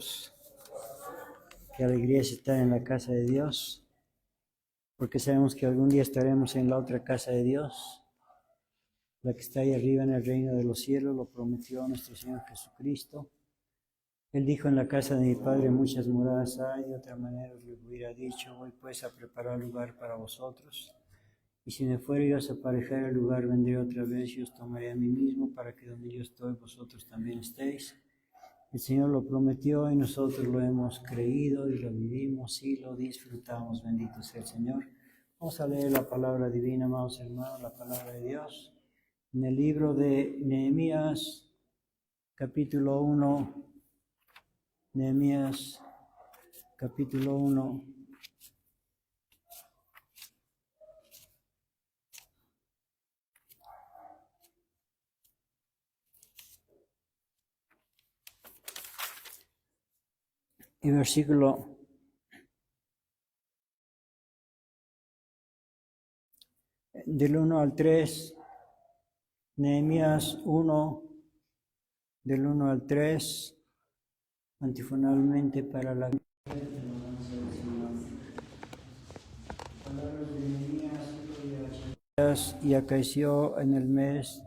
vosotros. Qué alegría es estar en la casa de Dios, porque sabemos que algún día estaremos en la otra casa de Dios, la que está ahí arriba en el reino de los cielos. Lo prometió nuestro Señor Jesucristo. Él dijo: en la casa de mi Padre muchas moradas hay. De otra manera os les hubiera dicho: voy pues a preparar lugar para vosotros. Y si me fuere yo a aparejar el lugar, vendré otra vez y os tomaré a mí mismo, para que donde yo estoy, vosotros también estéis. El Señor lo prometió y nosotros lo hemos creído y lo vivimos y lo disfrutamos. Bendito sea el Señor. Vamos a leer la palabra divina, amados hermanos, la palabra de Dios. En el libro de Nehemías, capítulo 1. Nehemías, capítulo 1. Y versículo del 1 al 3, Nehemías 1, del 1 al 3, antifonalmente para la palabras de Nehemías. Y acaeció en el mes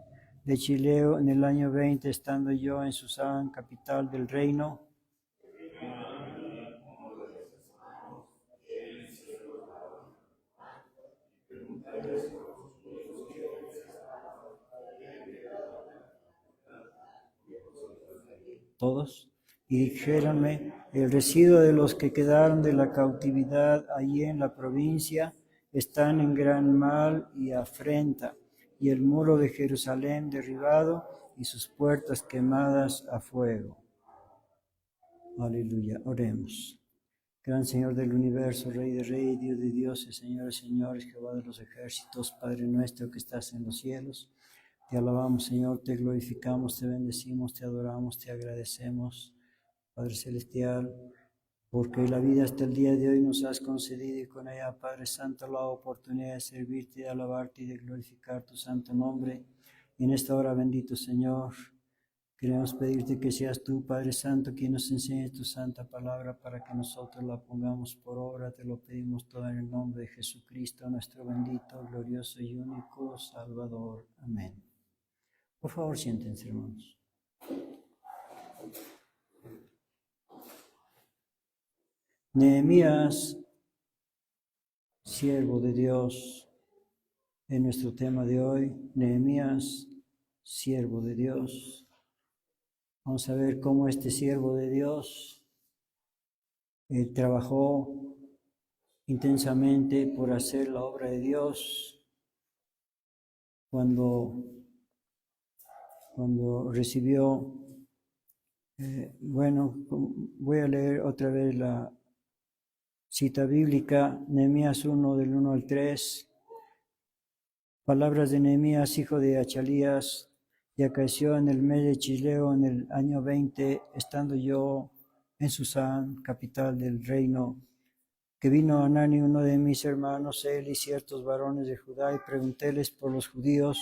de Chileo, en el año 20, estando yo en Susán, capital del reino, todos, y dijéronme: el residuo de los que quedaron de la cautividad allí en la provincia están en gran mal y afrenta, y el muro de Jerusalén derribado y sus puertas quemadas a fuego. Aleluya. Oremos. Gran Señor del universo, Rey de reyes, Dios de dioses, Señor de señores, Jehová de los ejércitos, Padre nuestro que estás en los cielos, te alabamos, Señor, te glorificamos, te bendecimos, te adoramos, te agradecemos, Padre celestial, porque la vida hasta el día de hoy nos has concedido, y con ella, Padre Santo, la oportunidad de servirte, de alabarte y de glorificar tu santo nombre. Y en esta hora, bendito Señor, queremos pedirte que seas tú, Padre Santo, quien nos enseñe tu santa palabra para que nosotros la pongamos por obra. Te lo pedimos todo en el nombre de Jesucristo, nuestro bendito, glorioso y único Salvador. Amén. Por favor, siéntense, hermanos. Nehemías, siervo de Dios, es nuestro tema de hoy. Nehemías, siervo de Dios. Vamos a ver cómo este siervo de Dios trabajó intensamente por hacer la obra de Dios. Cuando recibió, voy a leer otra vez la cita bíblica, Nehemías 1, del 1 al 3. Palabras de Nehemías, hijo de Achalías. Y acaeció en el mes de Chileo, en el año 20, estando yo en Susán, capital del reino, que vino Anani, uno de mis hermanos, él y ciertos varones de Judá, y preguntéles por los judíos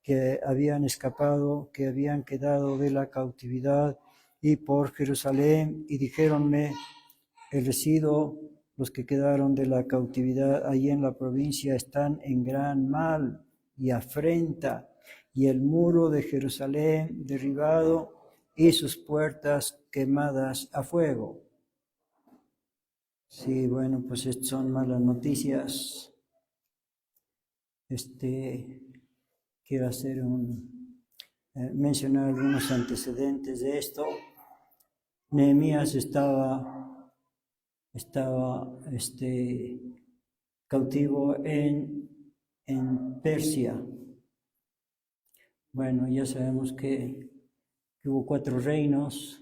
que habían escapado, que habían quedado de la cautividad, y por Jerusalén, y dijéronme: el residuo, los que quedaron de la cautividad allí en la provincia, están en gran mal y afrenta, y el muro de Jerusalén derribado y sus puertas quemadas a fuego. Sí, bueno, pues estas son malas noticias. Quiero hacer mencionar algunos antecedentes de esto. Nehemías estaba cautivo en Persia. Bueno, ya sabemos que hubo cuatro reinos,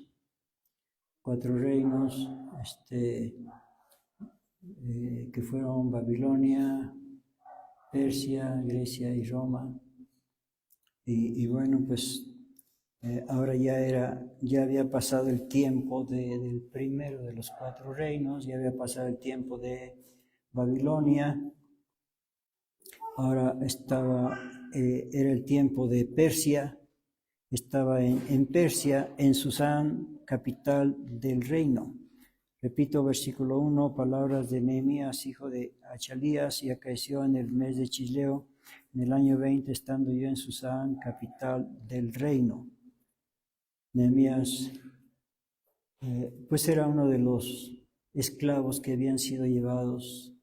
que fueron Babilonia, Persia, Grecia y Roma. Y bueno, pues ahora ya había pasado el tiempo del primero de los cuatro reinos, ya había pasado el tiempo de Babilonia. Ahora era el tiempo de Persia, estaba en Persia, en Susán, capital del reino. Repito, versículo 1, palabras de Nehemías, hijo de Achalías, y acaeció en el mes de Chisleo, en el año 20, estando yo en Susán, capital del reino. Nehemías, pues era uno de los esclavos que habían sido llevados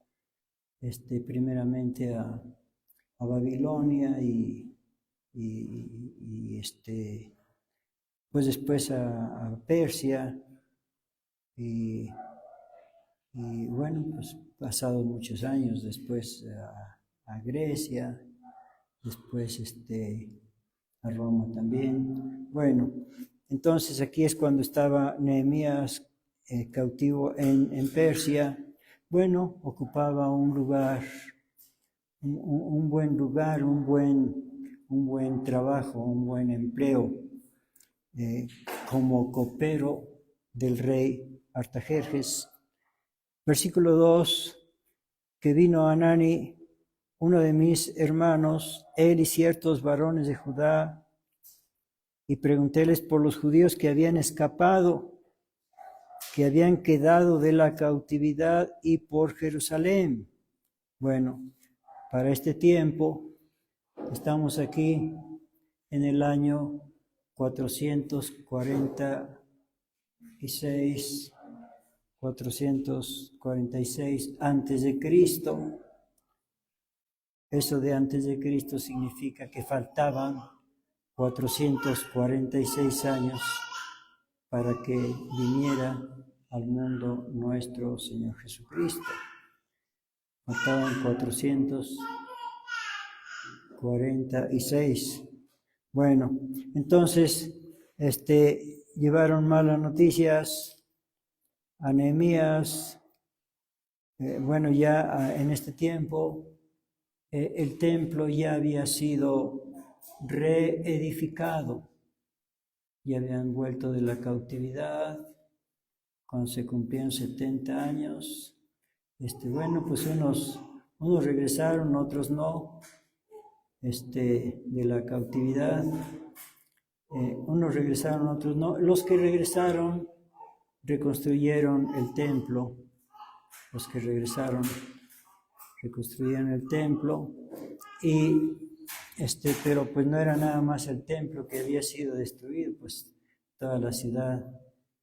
primeramente a Babilonia y pues después a Persia y bueno, pues pasados muchos años después a Grecia, después a Roma también. Bueno, entonces aquí es cuando estaba Nehemías cautivo en Persia. Bueno, ocupaba un lugar, un buen lugar, un buen trabajo, un buen empleo como copero del rey Artajerjes. Versículo 2, que vino Anani, uno de mis hermanos, él y ciertos varones de Judá, y preguntéles por los judíos que habían escapado, que habían quedado de la cautividad, y por Jerusalén. Bueno, para este tiempo estamos aquí en el año 446 antes de Cristo. Eso de antes de Cristo significa que faltaban 446 años para que viniera al mundo nuestro Señor Jesucristo. Faltaban 446. Bueno, entonces llevaron malas noticias a Nehemías. Bueno, ya en este tiempo el templo ya había sido reedificado. Ya habían vuelto de la cautividad cuando se cumplían 70 años. Bueno, pues unos regresaron, otros no, de la cautividad. Unos regresaron, otros no. Los que regresaron reconstruyeron el templo. Los que regresaron reconstruyeron el templo pero pues no era nada más el templo que había sido destruido, pues toda la ciudad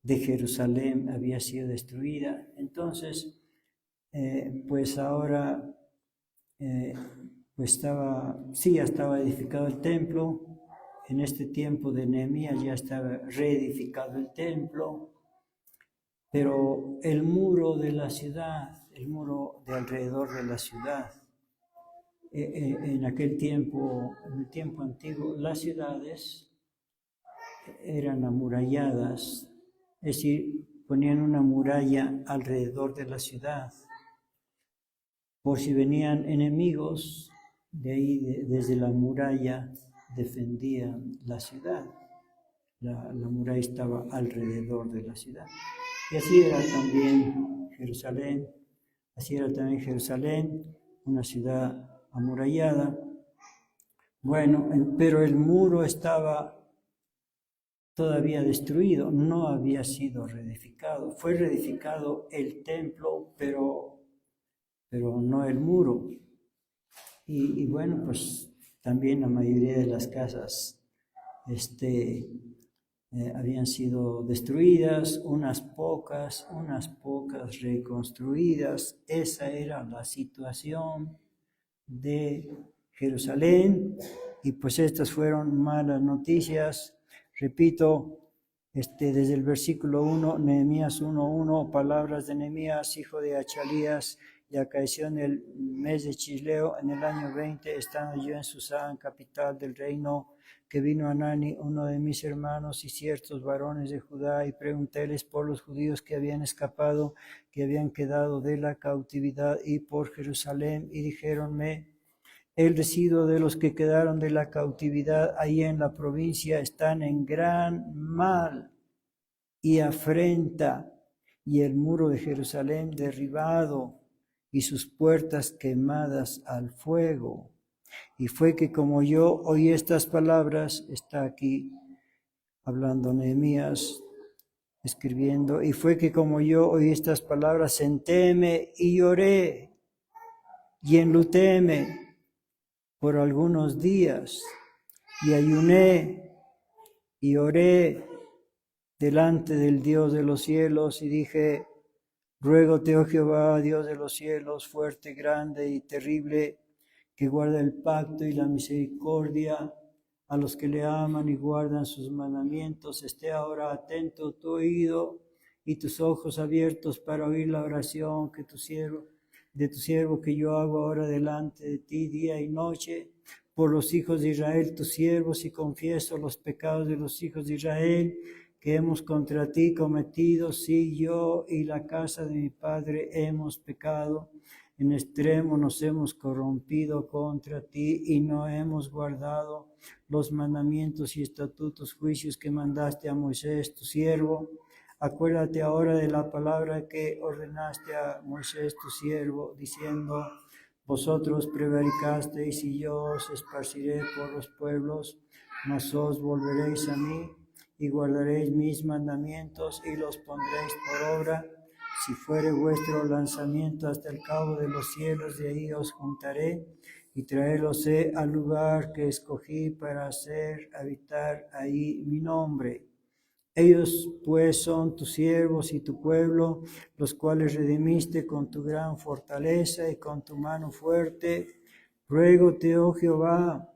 de Jerusalén había sido destruida. Entonces, pues ahora, pues ya estaba edificado el templo. En este tiempo de Nehemías ya estaba reedificado el templo, pero el muro de la ciudad, el muro de alrededor de la ciudad, en aquel tiempo, en el tiempo antiguo, las ciudades eran amuralladas, es decir, ponían una muralla alrededor de la ciudad, por si venían enemigos, de ahí desde la muralla defendían la ciudad. La muralla estaba alrededor de la ciudad. Y así era también Jerusalén, una ciudad amurallada. Bueno, pero el muro estaba todavía destruido, no había sido reedificado. Fue reedificado el templo, pero no el muro. Y bueno, pues también la mayoría de las casas habían sido destruidas, unas pocas reconstruidas. Esa era la situación de Jerusalén, y pues estas fueron malas noticias. Repito, desde el versículo 1, Nehemías 1:1, palabras de Nehemías, hijo de Achalías, y acaeció en el mes de Chisleo, en el año 20, estando yo en Susán, capital del reino, que vino Anani, uno de mis hermanos, y ciertos varones de Judá, y preguntéles por los judíos que habían escapado, que habían quedado de la cautividad, y por Jerusalén, y dijéronme: el residuo de los que quedaron de la cautividad ahí en la provincia están en gran mal y afrenta, y el muro de Jerusalén derribado y sus puertas quemadas al fuego. Y fue que como yo oí estas palabras, está aquí hablando Nehemías, escribiendo, y fue que como yo oí estas palabras, sentéme y lloré y enlutéme por algunos días y ayuné y oré delante del Dios de los cielos y dije, ruégote, oh Jehová, Dios de los cielos, fuerte, grande y terrible, que guarda el pacto y la misericordia a los que le aman y guardan sus mandamientos, esté ahora atento tu oído y tus ojos abiertos para oír la oración que de tu siervo que yo hago ahora delante de ti día y noche por los hijos de Israel, tus siervos, y confieso los pecados de los hijos de Israel que hemos contra ti cometido, sí, yo y la casa de mi padre hemos pecado. En extremo nos hemos corrompido contra ti y no hemos guardado los mandamientos y estatutos, juicios que mandaste a Moisés, tu siervo. Acuérdate ahora de la palabra que ordenaste a Moisés, tu siervo, diciendo, vosotros prevaricasteis y yo os esparciré por los pueblos, mas os volveréis a mí y guardaréis mis mandamientos y los pondréis por obra. Si fuere vuestro lanzamiento hasta el cabo de los cielos, de ahí os juntaré y traeros al lugar que escogí para hacer habitar ahí mi nombre. Ellos pues son tus siervos y tu pueblo, los cuales redimiste con tu gran fortaleza y con tu mano fuerte. Ruégote, oh Jehová,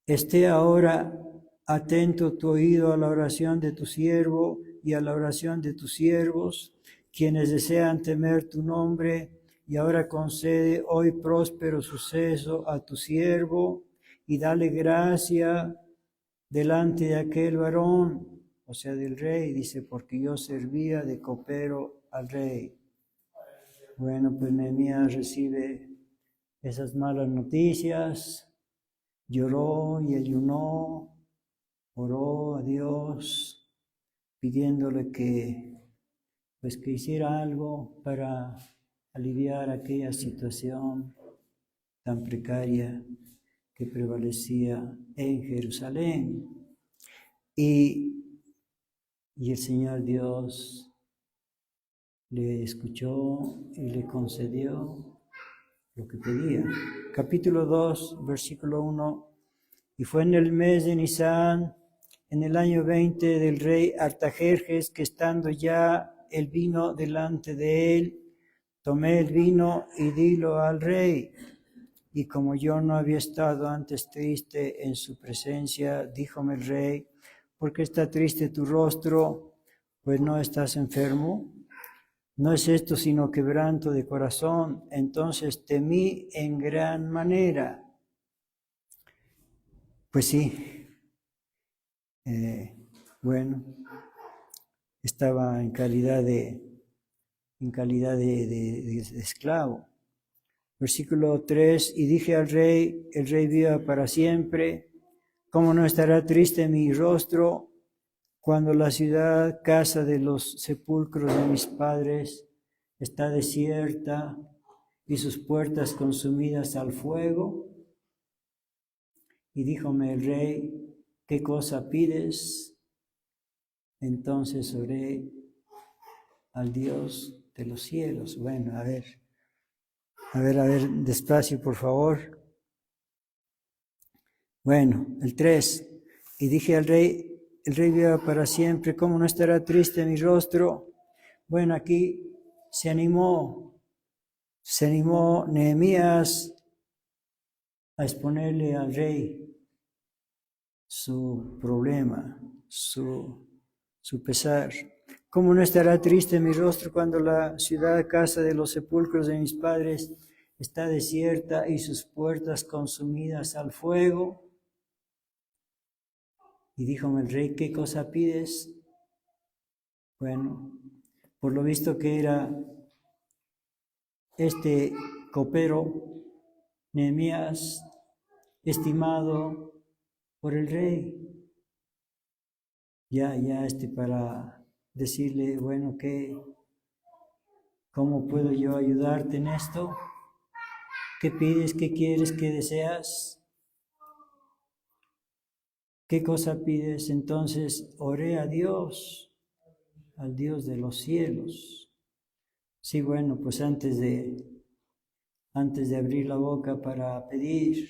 esté ahora atento tu oído a la oración de tu siervo y a la oración de tus siervos, quienes desean temer tu nombre, y ahora concede hoy próspero suceso a tu siervo y dale gracia delante de aquel varón, o sea, del rey, dice, porque yo servía de copero al rey. Bueno, pues Nehemías recibe esas malas noticias, lloró y ayunó, oró a Dios, pidiéndole que hiciera algo para aliviar aquella situación tan precaria que prevalecía en Jerusalén. Y el Señor Dios le escuchó y le concedió lo que pedía. Capítulo 2, versículo 1. Y fue en el mes de Nisán, en el año 20 del rey Artajerjes, que estando ya el vino delante de él, tomé el vino y dilo al rey. Y como yo no había estado antes triste en su presencia, díjome el rey, ¿por qué está triste tu rostro? Pues no estás enfermo. No es esto sino quebranto de corazón. Entonces temí en gran manera. Pues sí, bueno, estaba en calidad de esclavo. Versículo 3, y dije al rey, el rey viva para siempre, ¿cómo no estará triste mi rostro cuando la ciudad, casa de los sepulcros de mis padres, está desierta y sus puertas consumidas al fuego? Y díjome el rey, ¿qué cosa pides? Entonces oré al Dios de los cielos. Bueno, a ver, despacio, por favor. Bueno, el 3. Y dije al rey, el rey viva para siempre, ¿cómo no estará triste mi rostro? Bueno, aquí se animó Nehemías a exponerle al rey su problema, su pesar. ¿Cómo no estará triste mi rostro cuando la ciudad, casa de los sepulcros de mis padres, está desierta y sus puertas consumidas al fuego? Y díjome el rey, ¿qué cosa pides? Bueno, por lo visto que era este copero, Nehemías, estimado por el rey, ya para decirle, bueno, ¿cómo puedo yo ayudarte en esto? ¿Qué pides? ¿Qué quieres? ¿Qué deseas? ¿Qué cosa pides? Entonces oré a Dios, al Dios de los cielos. Sí, bueno, pues antes de abrir la boca para pedir,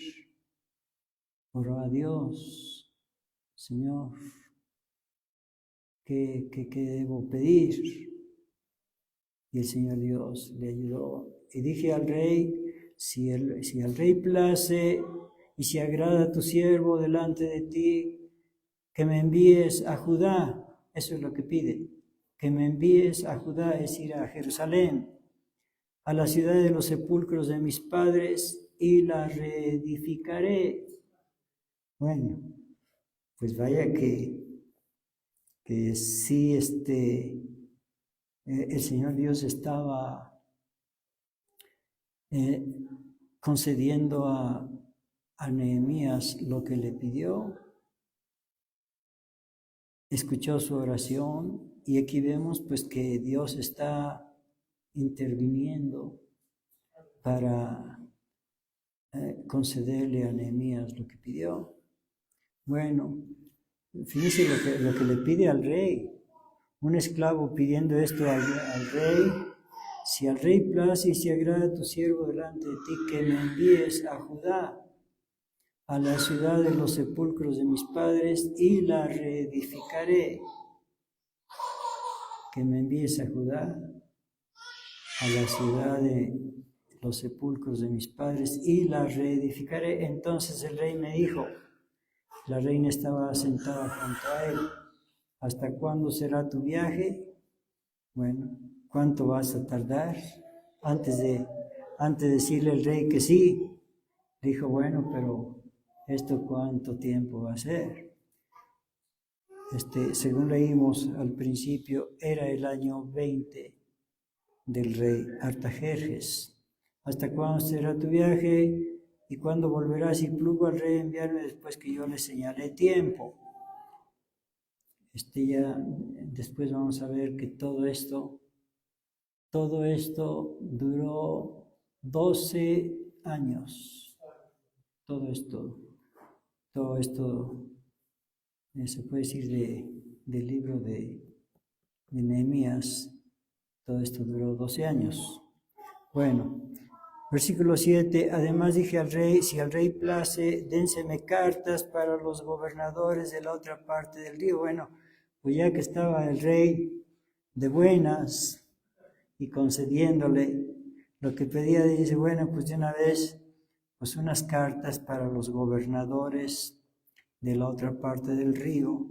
oró a Dios, Señor, ¿qué debo pedir? Y el Señor Dios le ayudó. Y dije al rey, si al rey place y si agrada a tu siervo delante de ti, que me envíes a Judá, eso es lo que pide, que me envíes a Judá, es decir, a Jerusalén, a la ciudad de los sepulcros de mis padres, y la reedificaré. Bueno, pues vaya que sí, el Señor Dios estaba concediendo a Nehemías lo que le pidió, escuchó su oración, y aquí vemos pues que Dios está interviniendo para concederle a Nehemías lo que pidió. Bueno, fíjense lo que le pide al rey. Un esclavo pidiendo esto al rey: si al rey place y si agrada a tu siervo delante de ti, que me envíes a Judá, a la ciudad de los sepulcros de mis padres, y la reedificaré. Que me envíes a Judá, a la ciudad de los sepulcros de mis padres, y la reedificaré. Entonces el rey me dijo, la reina estaba sentada junto a él: ¿hasta cuándo será tu viaje? Bueno, ¿cuánto vas a tardar? Antes de decirle al rey que sí, dijo, bueno, pero ¿esto cuánto tiempo va a ser? Según leímos al principio, era el año 20 del rey Artajerjes. ¿Hasta cuándo será tu viaje? ¿Y cuándo volverás? Y plugo al rey enviarme después que yo le señalé tiempo. Ya después vamos a ver que todo esto duró 12 años. Todo esto se puede decir del libro de Nehemías, todo esto duró 12 años. Bueno, versículo 7, además dije al rey, si al rey place, dénseme cartas para los gobernadores de la otra parte del río. Bueno, pues ya que estaba el rey de buenas y concediéndole lo que pedía, dice, bueno, pues de una vez, pues unas cartas para los gobernadores de la otra parte del río,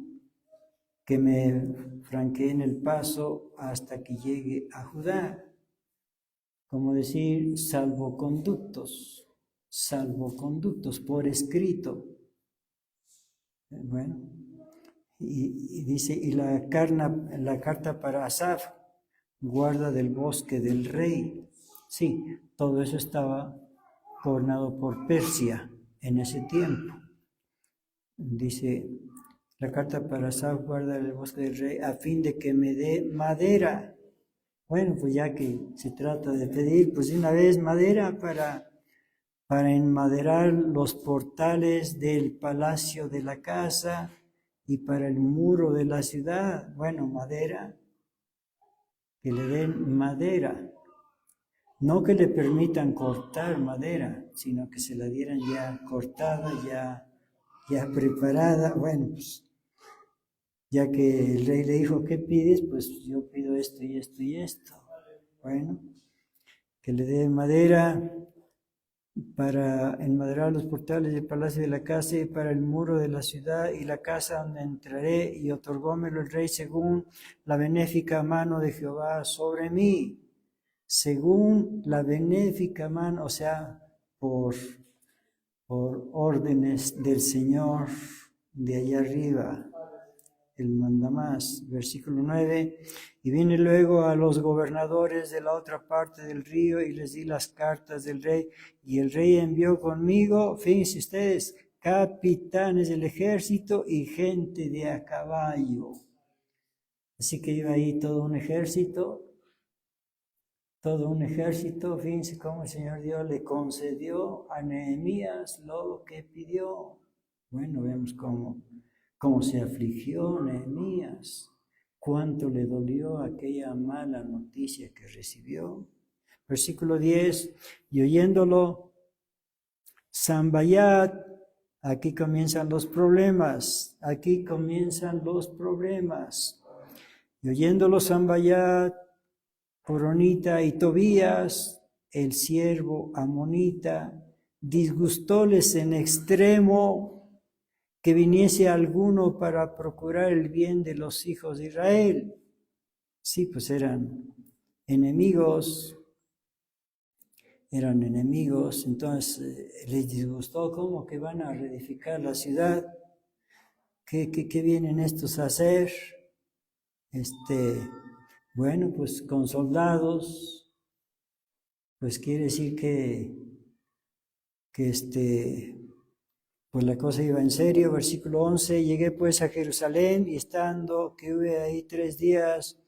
que me franqueen el paso hasta que llegue a Judá. Como decir, salvoconductos por escrito. Bueno, y dice, y la carta para Asaf, guarda del bosque del rey. Sí, todo eso estaba gobernado por Persia en ese tiempo. Dice, la carta para Asaf, guarda del bosque del rey, a fin de que me dé madera. Bueno, pues ya que se trata de pedir, pues de una vez madera para enmaderar los portales del palacio de la casa y para el muro de la ciudad. Bueno, madera, que le den madera. No que le permitan cortar madera, sino que se la dieran ya cortada, ya preparada. Bueno, pues ya que el rey le dijo, ¿qué pides? Pues yo pido esto y esto y esto. Bueno, que le dé madera para enmaderar los portales del palacio de la casa y para el muro de la ciudad y la casa donde entraré, y otorgómelo el rey según la benéfica mano de Jehová sobre mí. Según la benéfica mano, o sea, por órdenes del Señor de allá arriba. El mandamás, versículo 9, y vine luego a los gobernadores de la otra parte del río y les di las cartas del rey, y el rey envió conmigo, fíjense ustedes, capitanes del ejército y gente de a caballo. Así que iba ahí todo un ejército, fíjense cómo el Señor Dios le concedió a Nehemías lo que pidió. Bueno, vemos cómo cómo se afligió Nehemías, cuánto le dolió aquella mala noticia que recibió. Versículo 10, y oyéndolo, Sambayat, aquí comienzan los problemas, y oyéndolo Sambayat, Horonita y Tobías, el siervo amonita, disgustóles en extremo que viniese alguno para procurar el bien de los hijos de Israel. Sí, pues eran enemigos, entonces les disgustó. ¿Cómo que van a reedificar la ciudad? ¿Qué vienen estos a hacer? Bueno, pues con soldados, pues quiere decir que pues la cosa iba en serio. Versículo 11, llegué pues a Jerusalén y estando que hube ahí 3 días,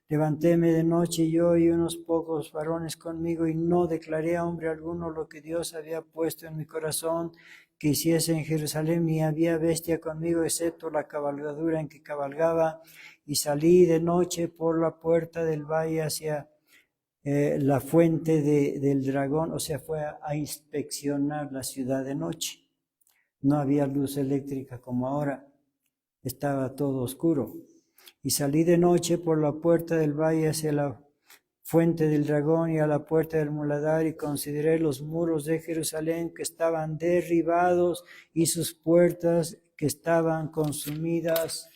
levantéme de noche yo y unos pocos varones conmigo y no declaré a hombre alguno lo que Dios había puesto en mi corazón que hiciese en Jerusalén, ni había bestia conmigo excepto la cabalgadura en que cabalgaba, y salí de noche por la puerta del valle hacia la fuente del dragón, o sea, fue a inspeccionar la ciudad de noche. No había luz eléctrica como ahora, estaba todo oscuro. Y salí de noche por la puerta del valle hacia la fuente del dragón y a la puerta del muladar, y consideré los muros de Jerusalén que estaban derribados y sus puertas que estaban consumidas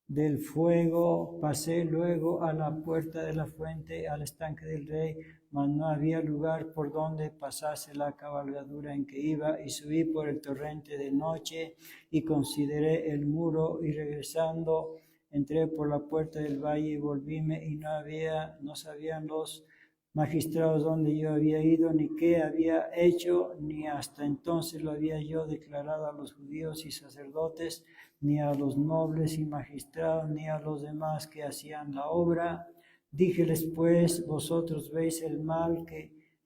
del fuego. Pasé luego a la puerta de la fuente, al estanque del rey, mas no había lugar por donde pasase la cabalgadura en que iba, y subí por el torrente de noche y consideré el muro, y regresando entré por la puerta del valle y volvíme, y no sabían los magistrados dónde yo había ido, ni qué había hecho, ni hasta entonces lo había yo declarado a los judíos y sacerdotes, ni a los nobles y magistrados, ni a los demás que hacían la obra. Díjeles pues, vosotros veis el mal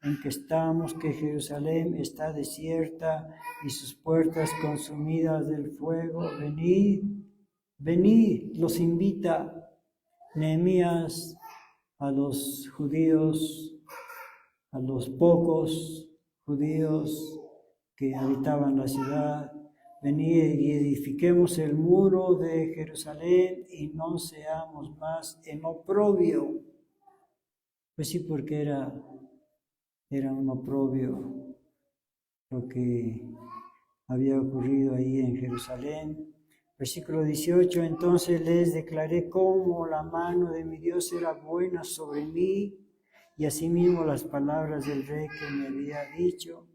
en que estamos, que Jerusalén está desierta y sus puertas consumidas del fuego. Venid, los invita Nehemías a los judíos, a los pocos judíos que habitaban la ciudad. Venid y edifiquemos el muro de Jerusalén y no seamos más en oprobio. Pues sí, porque era un oprobio lo que había ocurrido ahí en Jerusalén. Versículo 18, entonces les declaré cómo la mano de mi Dios era buena sobre mí, y asimismo las palabras del rey que me había dicho,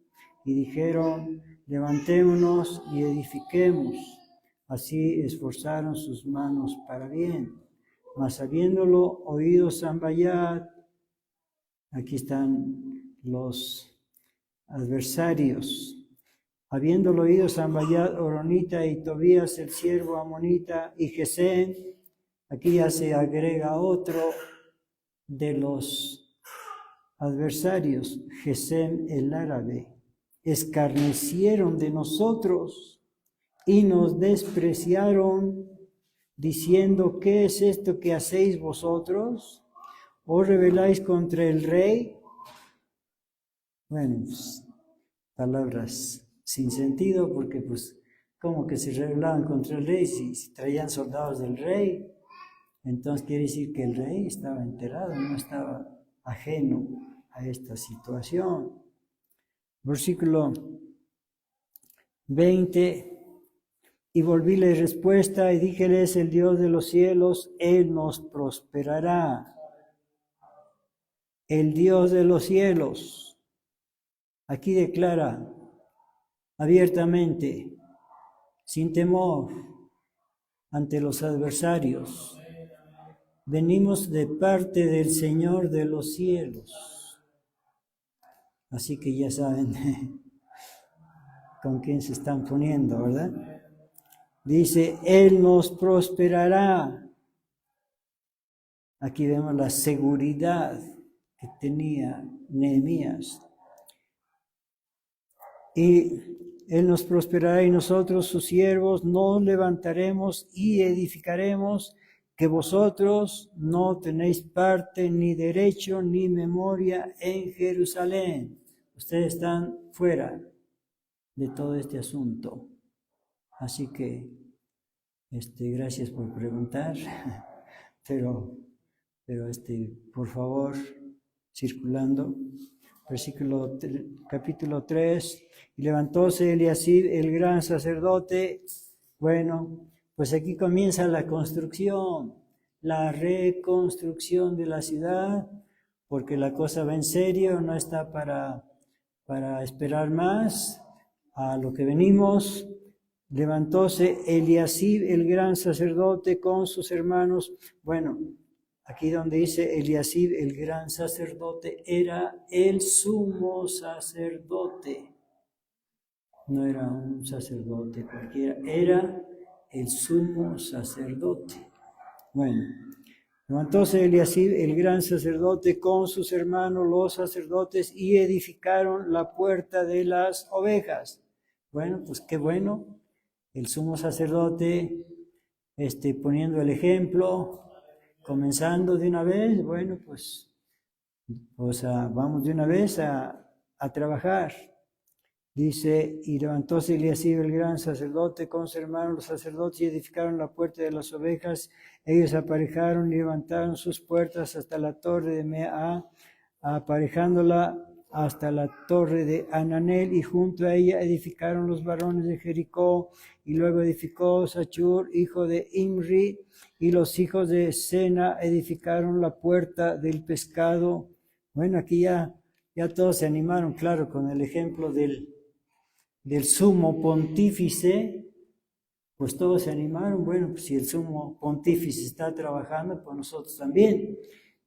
y dijeron, levantémonos y edifiquemos. Así esforzaron sus manos para bien. Mas habiéndolo oído Sambayat, aquí están los adversarios, habiéndolo oído Sambayat, Horonita y Tobías, el siervo amonita, y Gesem, aquí ya se agrega otro de los adversarios, Gesem el árabe, escarnecieron de nosotros y nos despreciaron, diciendo, ¿qué es esto que hacéis vosotros? ¿Os rebeláis contra el rey? Bueno, pues, palabras sin sentido, porque pues como que se rebelaban contra el rey, si traían soldados del rey, entonces quiere decir que el rey estaba enterado, no estaba ajeno a esta situación. Versículo 20, y volvíle respuesta y díjeles, el Dios de los cielos, Él nos prosperará. El Dios de los cielos, aquí declara abiertamente, sin temor ante los adversarios, venimos de parte del Señor de los cielos. Así que ya saben con quién se están poniendo, ¿verdad? Dice, Él nos prosperará. Aquí vemos la seguridad que tenía Nehemías. Y Él nos prosperará y nosotros, sus siervos, nos levantaremos y edificaremos, que vosotros no tenéis parte, ni derecho, ni memoria en Jerusalén. Ustedes están fuera de todo este asunto. Así que, gracias por preguntar, pero por favor, circulando. Capítulo 3, y levantóse Eliasib, el gran sacerdote. Bueno, pues aquí comienza la construcción, la reconstrucción de la ciudad, porque la cosa va en serio, no está para esperar más a lo que venimos. Levantóse Eliasib, el gran sacerdote, con sus hermanos. Bueno, aquí donde dice Eliasib, el gran sacerdote, era el sumo sacerdote. No era un sacerdote cualquiera, era el sumo sacerdote. Bueno, levantóse Eliasib, el gran sacerdote, con sus hermanos los sacerdotes, y edificaron la puerta de las ovejas. Bueno, pues qué bueno, el sumo sacerdote poniendo el ejemplo, comenzando de una vez. Bueno, pues vamos de una vez a trabajar. Dice, y levantóse Eliasib el gran sacerdote con sus hermanos los sacerdotes y edificaron la puerta de las ovejas. Ellos aparejaron y levantaron sus puertas hasta la torre de Mea, aparejándola hasta la torre de Ananel, y junto a ella edificaron los varones de Jericó, y luego edificó Sachur, hijo de Imri, y los hijos de Sena edificaron la puerta del pescado. Bueno, aquí ya todos se animaron, claro, con el ejemplo del sumo pontífice, pues todos se animaron. Bueno, pues si el sumo pontífice está trabajando, pues nosotros también.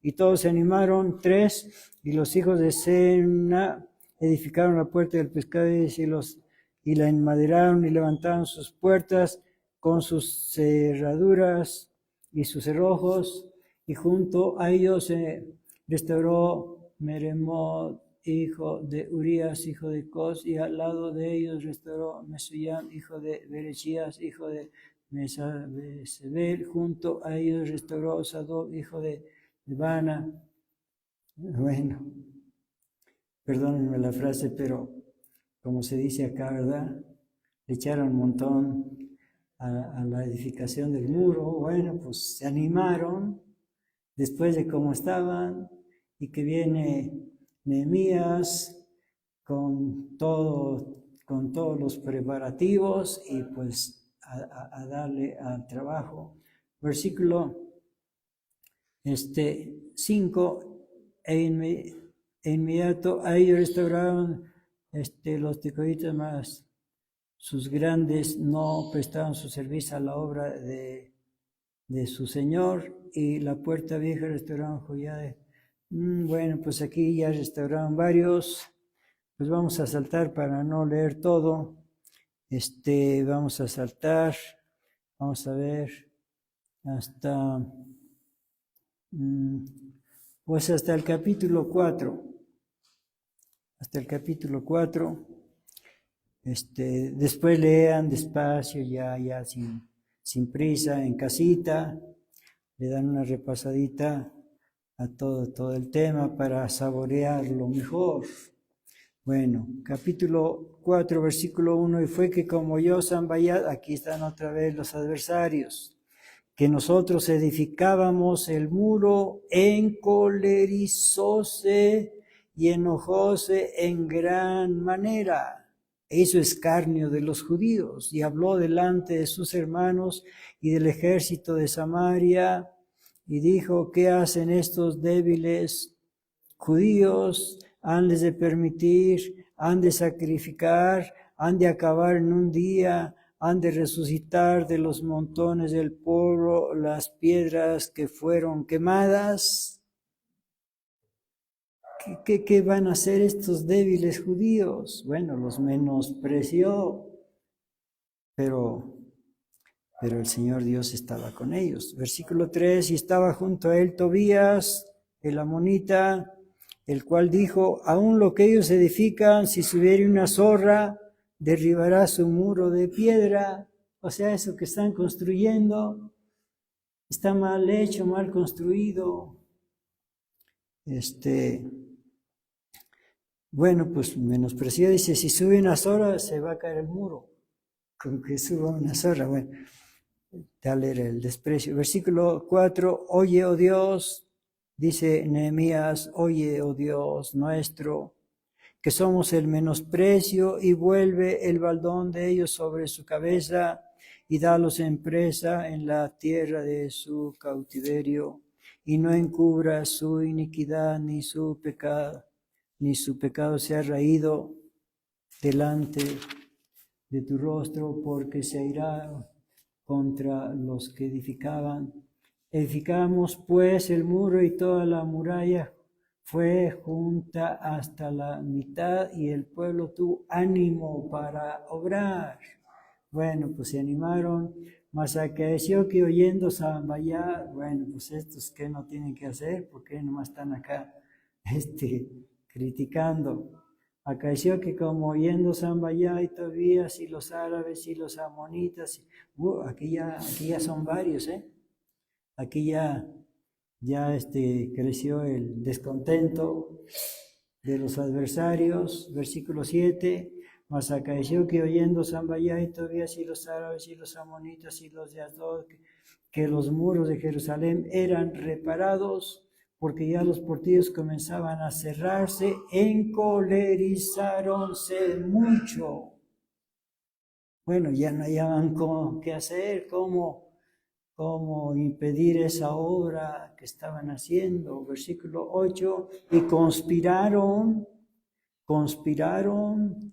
Y todos se animaron. 3, y los hijos de Sena edificaron la puerta del pescado y la enmaderaron y levantaron sus puertas con sus cerraduras y sus cerrojos, y junto a ellos se restauró Meremot, hijo de Urías, hijo de Cos, y al lado de ellos restauró Mesuyam, hijo de Berechías, hijo de Mesebel. Junto a ellos restauró Sadoc, hijo de Bana. Bueno, perdónenme la frase, pero como se dice acá, ¿verdad? Le echaron un montón a la edificación del muro. Bueno, pues se animaron después de cómo estaban, y que viene Nehemías con todos los preparativos, y pues a darle al trabajo. Versículo 5, e inmediato a ellos restauraron los tecoitas, más sus grandes no prestaron su servicio a la obra de su Señor, y la puerta vieja restauraron joyades. Bueno, pues aquí ya restauraron varios. Pues vamos a saltar para no leer todo. Vamos a saltar. Vamos a ver hasta pues hasta el capítulo 4. Hasta el capítulo 4. Después lean despacio, ya sin prisa, en casita. Le dan una repasadita a todo el tema para saborearlo mejor. Bueno, capítulo 4, versículo 1, y fue que como yo, Sambayat, aquí están otra vez los adversarios, que nosotros edificábamos el muro, encolerizóse y enojóse en gran manera, e hizo escarnio de los judíos, y habló delante de sus hermanos y del ejército de Samaria, y dijo, ¿qué hacen estos débiles judíos? ¿Han de permitir, han de sacrificar, han de acabar en un día, han de resucitar de los montones del polvo las piedras que fueron quemadas? ¿Qué van a hacer estos débiles judíos? Bueno, los menospreció, pero el Señor Dios estaba con ellos. Versículo 3, y estaba junto a él Tobías, el amonita, el cual dijo, aún lo que ellos edifican, si subiere una zorra derribará su muro de piedra. O sea, eso que están construyendo está mal hecho, mal construido. Bueno, pues menospreció, dice, si sube una zorra se va a caer el muro. Con que suba una zorra, bueno, tal era el desprecio. Versículo 4, oye, oh Dios, dice Nehemías, oye, oh Dios nuestro, que somos el menosprecio, y vuelve el baldón de ellos sobre su cabeza, y dalos en presa en la tierra de su cautiverio, y no encubra su iniquidad ni su pecado sea raído delante de tu rostro, porque se irá contra los que edificaban. Edificamos pues el muro, y toda la muralla fue junta hasta la mitad, y el pueblo tuvo ánimo para obrar. Bueno, pues se animaron, mas acaeció que oyendo Sambayá, bueno, pues estos que no tienen que hacer, porque nomás están acá criticando. Acaeció que como oyendo Sambayá y Tobías y los árabes y los amonitas, aquí ya son varios, aquí ya creció el descontento de los adversarios. Versículo 7, mas acaeció que oyendo Sambayá y Tobías y los árabes y los amonitas y los de Asdod, que los muros de Jerusalén eran reparados, porque ya los portillos comenzaban a cerrarse, encolerizáronse mucho. Bueno, ya no hallaban qué hacer, cómo impedir esa obra que estaban haciendo. Versículo 8, y conspiraron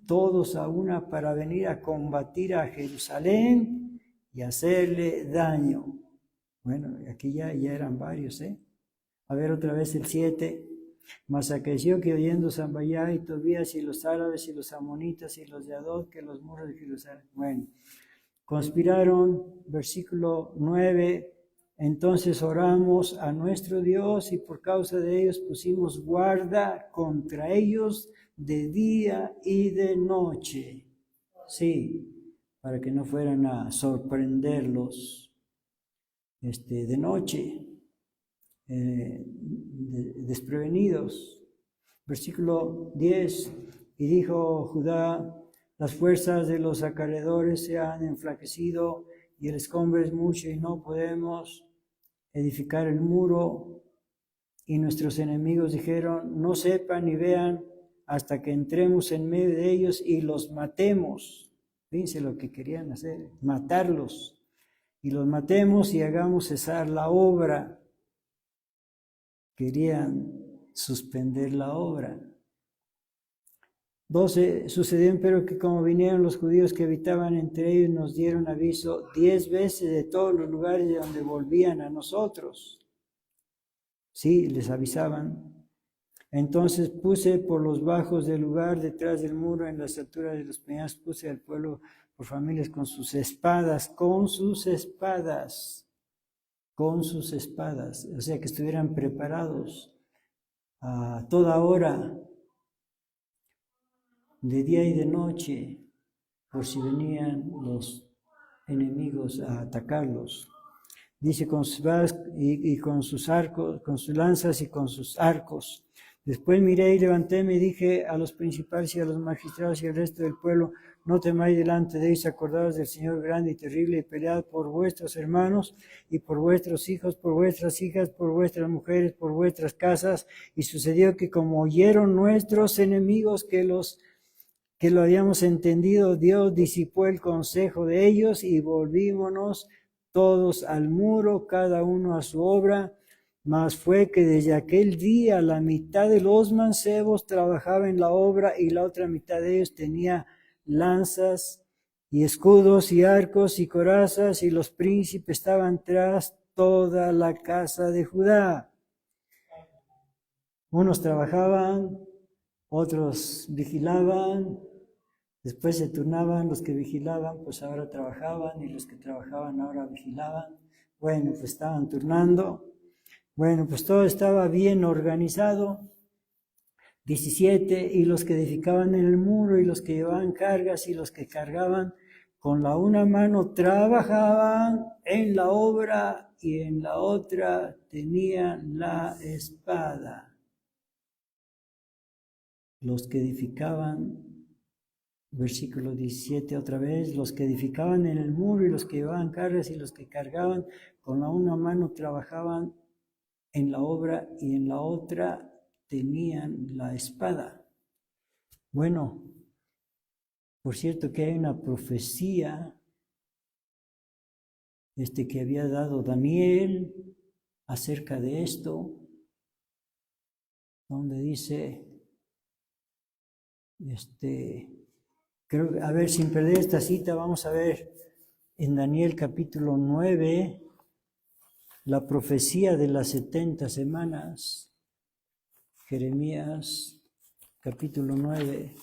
todos a una para venir a combatir a Jerusalén y hacerle daño. Bueno, aquí ya eran varios, A ver otra vez el 7. Mas acaeció que oyendo Sambayá y Tobías y los árabes y los amonitas y los de Adod, que los muros de Jerusalén. Bueno, conspiraron, versículo 9, entonces oramos a nuestro Dios, y por causa de ellos pusimos guarda contra ellos de día y de noche. Sí, para que no fueran a sorprenderlos de noche, desprevenidos. Versículo 10, y dijo Judá, las fuerzas de los acarreadores se han enflaquecido, y el escombro es mucho, y no podemos edificar el muro. Y nuestros enemigos dijeron, no sepan ni vean hasta que entremos en medio de ellos y los matemos. Fíjense lo que querían hacer, matarlos. Y los matemos y hagamos cesar la obra. Querían suspender la obra. 12, sucedió empero que como vinieron los judíos que habitaban entre ellos, nos dieron aviso 10 veces de todos los lugares de donde volvían a nosotros. Sí, les avisaban. Entonces puse por los bajos del lugar, detrás del muro, en las alturas de los peñascos, puse al pueblo por familias con sus espadas, o sea, que estuvieran preparados a toda hora, de día y de noche, por si venían los enemigos a atacarlos. Dice, con sus espadas y con sus arcos, con sus lanzas y con sus arcos. Después miré y levantéme y dije a los principales y a los magistrados y al resto del pueblo, no temáis delante de ellos, acordaos del Señor grande y terrible, y pelead por vuestros hermanos y por vuestros hijos, por vuestras hijas, por vuestras mujeres, por vuestras casas. Y sucedió que como oyeron nuestros enemigos que lo habíamos entendido, Dios disipó el consejo de ellos, y volvímonos todos al muro, cada uno a su obra. Mas fue que desde aquel día la mitad de los mancebos trabajaba en la obra, y la otra mitad de ellos tenía lanzas y escudos y arcos y corazas, y los príncipes estaban tras toda la casa de Judá. Unos trabajaban, otros vigilaban, después se turnaban, los que vigilaban pues ahora trabajaban, y los que trabajaban ahora vigilaban. Bueno, pues estaban turnando. Bueno, pues todo estaba bien organizado. 17, y los que edificaban en el muro, y los que llevaban cargas, y los que cargaban con la una mano trabajaban en la obra, y en la otra tenían la espada. Los que edificaban, versículo 17 otra vez, los que edificaban en el muro, y los que llevaban cargas, y los que cargaban con la una mano trabajaban en la obra, y en la otra tenían la espada. Bueno, por cierto que hay una profecía que había dado Daniel acerca de esto, donde dice, creo, a ver, sin perder esta cita, vamos a ver en Daniel capítulo 9, la profecía de las 70 semanas, Jeremías capítulo 9,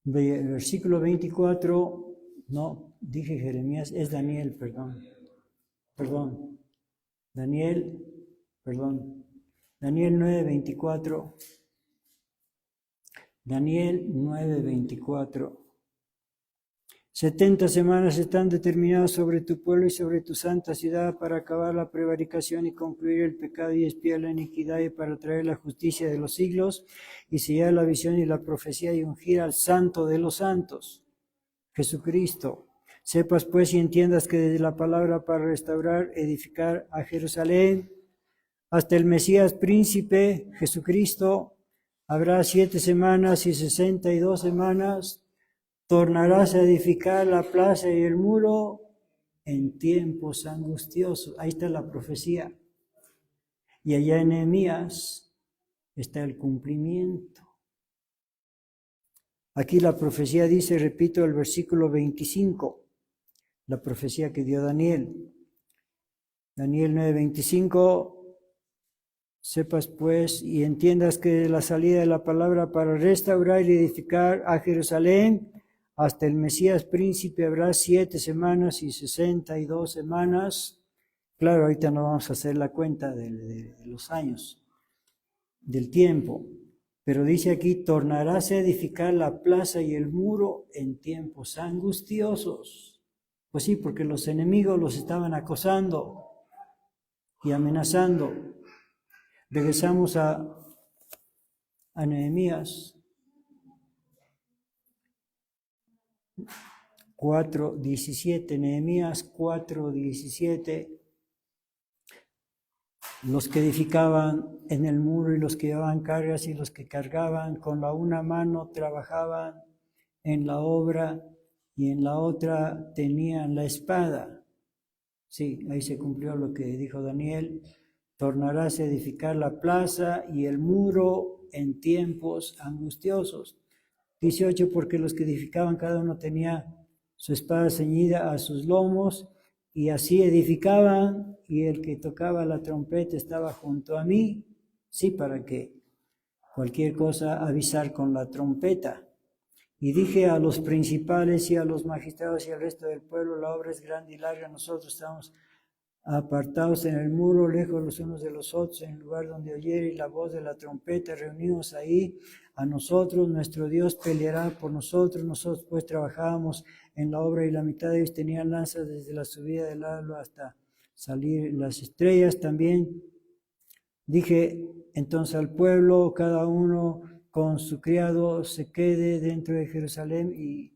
versículo 24, no, dije Jeremías, es Daniel, perdón, Daniel 9, 24, Daniel 9, 24. 70 semanas están determinadas sobre tu pueblo y sobre tu santa ciudad para acabar la prevaricación y concluir el pecado y expiar la iniquidad y para traer la justicia de los siglos y sellar la visión y la profecía y ungir al santo de los santos, Jesucristo. Sepas pues y entiendas que desde la palabra para restaurar, edificar a Jerusalén hasta el Mesías príncipe, Jesucristo, habrá 7 semanas y 62 semanas. Tornarás a edificar la plaza y el muro en tiempos angustiosos. Ahí está la profecía. Y allá en Nehemías está el cumplimiento. Aquí la profecía dice, repito, el versículo 25, la profecía que dio Daniel. Daniel 9:25, sepas pues y entiendas que la salida de la palabra para restaurar y edificar a Jerusalén hasta el Mesías príncipe habrá 7 semanas y 62 semanas. Claro, ahorita no vamos a hacer la cuenta de los años, del tiempo. Pero dice aquí, tornarás a edificar la plaza y el muro en tiempos angustiosos. Pues sí, porque los enemigos los estaban acosando y amenazando. Regresamos a Nehemías 4:17, Nehemías 4:17. Los que edificaban en el muro y los que llevaban cargas y los que cargaban con la una mano trabajaban en la obra y en la otra tenían la espada. Sí, ahí se cumplió lo que dijo Daniel. Tornarás a edificar la plaza y el muro en tiempos angustiosos. 18, porque los que edificaban cada uno tenía su espada ceñida a sus lomos, y así edificaban, y el que tocaba la trompeta estaba junto a mí, sí, para que cualquier cosa avisar con la trompeta. Y dije a los principales y a los magistrados y al resto del pueblo, la obra es grande y larga, nosotros estamos apartados en el muro, lejos los unos de los otros, en el lugar donde oyere la voz de la trompeta, reunidos ahí a nosotros, nuestro Dios peleará por nosotros, nosotros pues trabajábamos en la obra y la mitad de ellos tenían lanzas desde la subida del alba hasta salir las estrellas. También dije entonces al pueblo, cada uno con su criado se quede dentro de Jerusalén y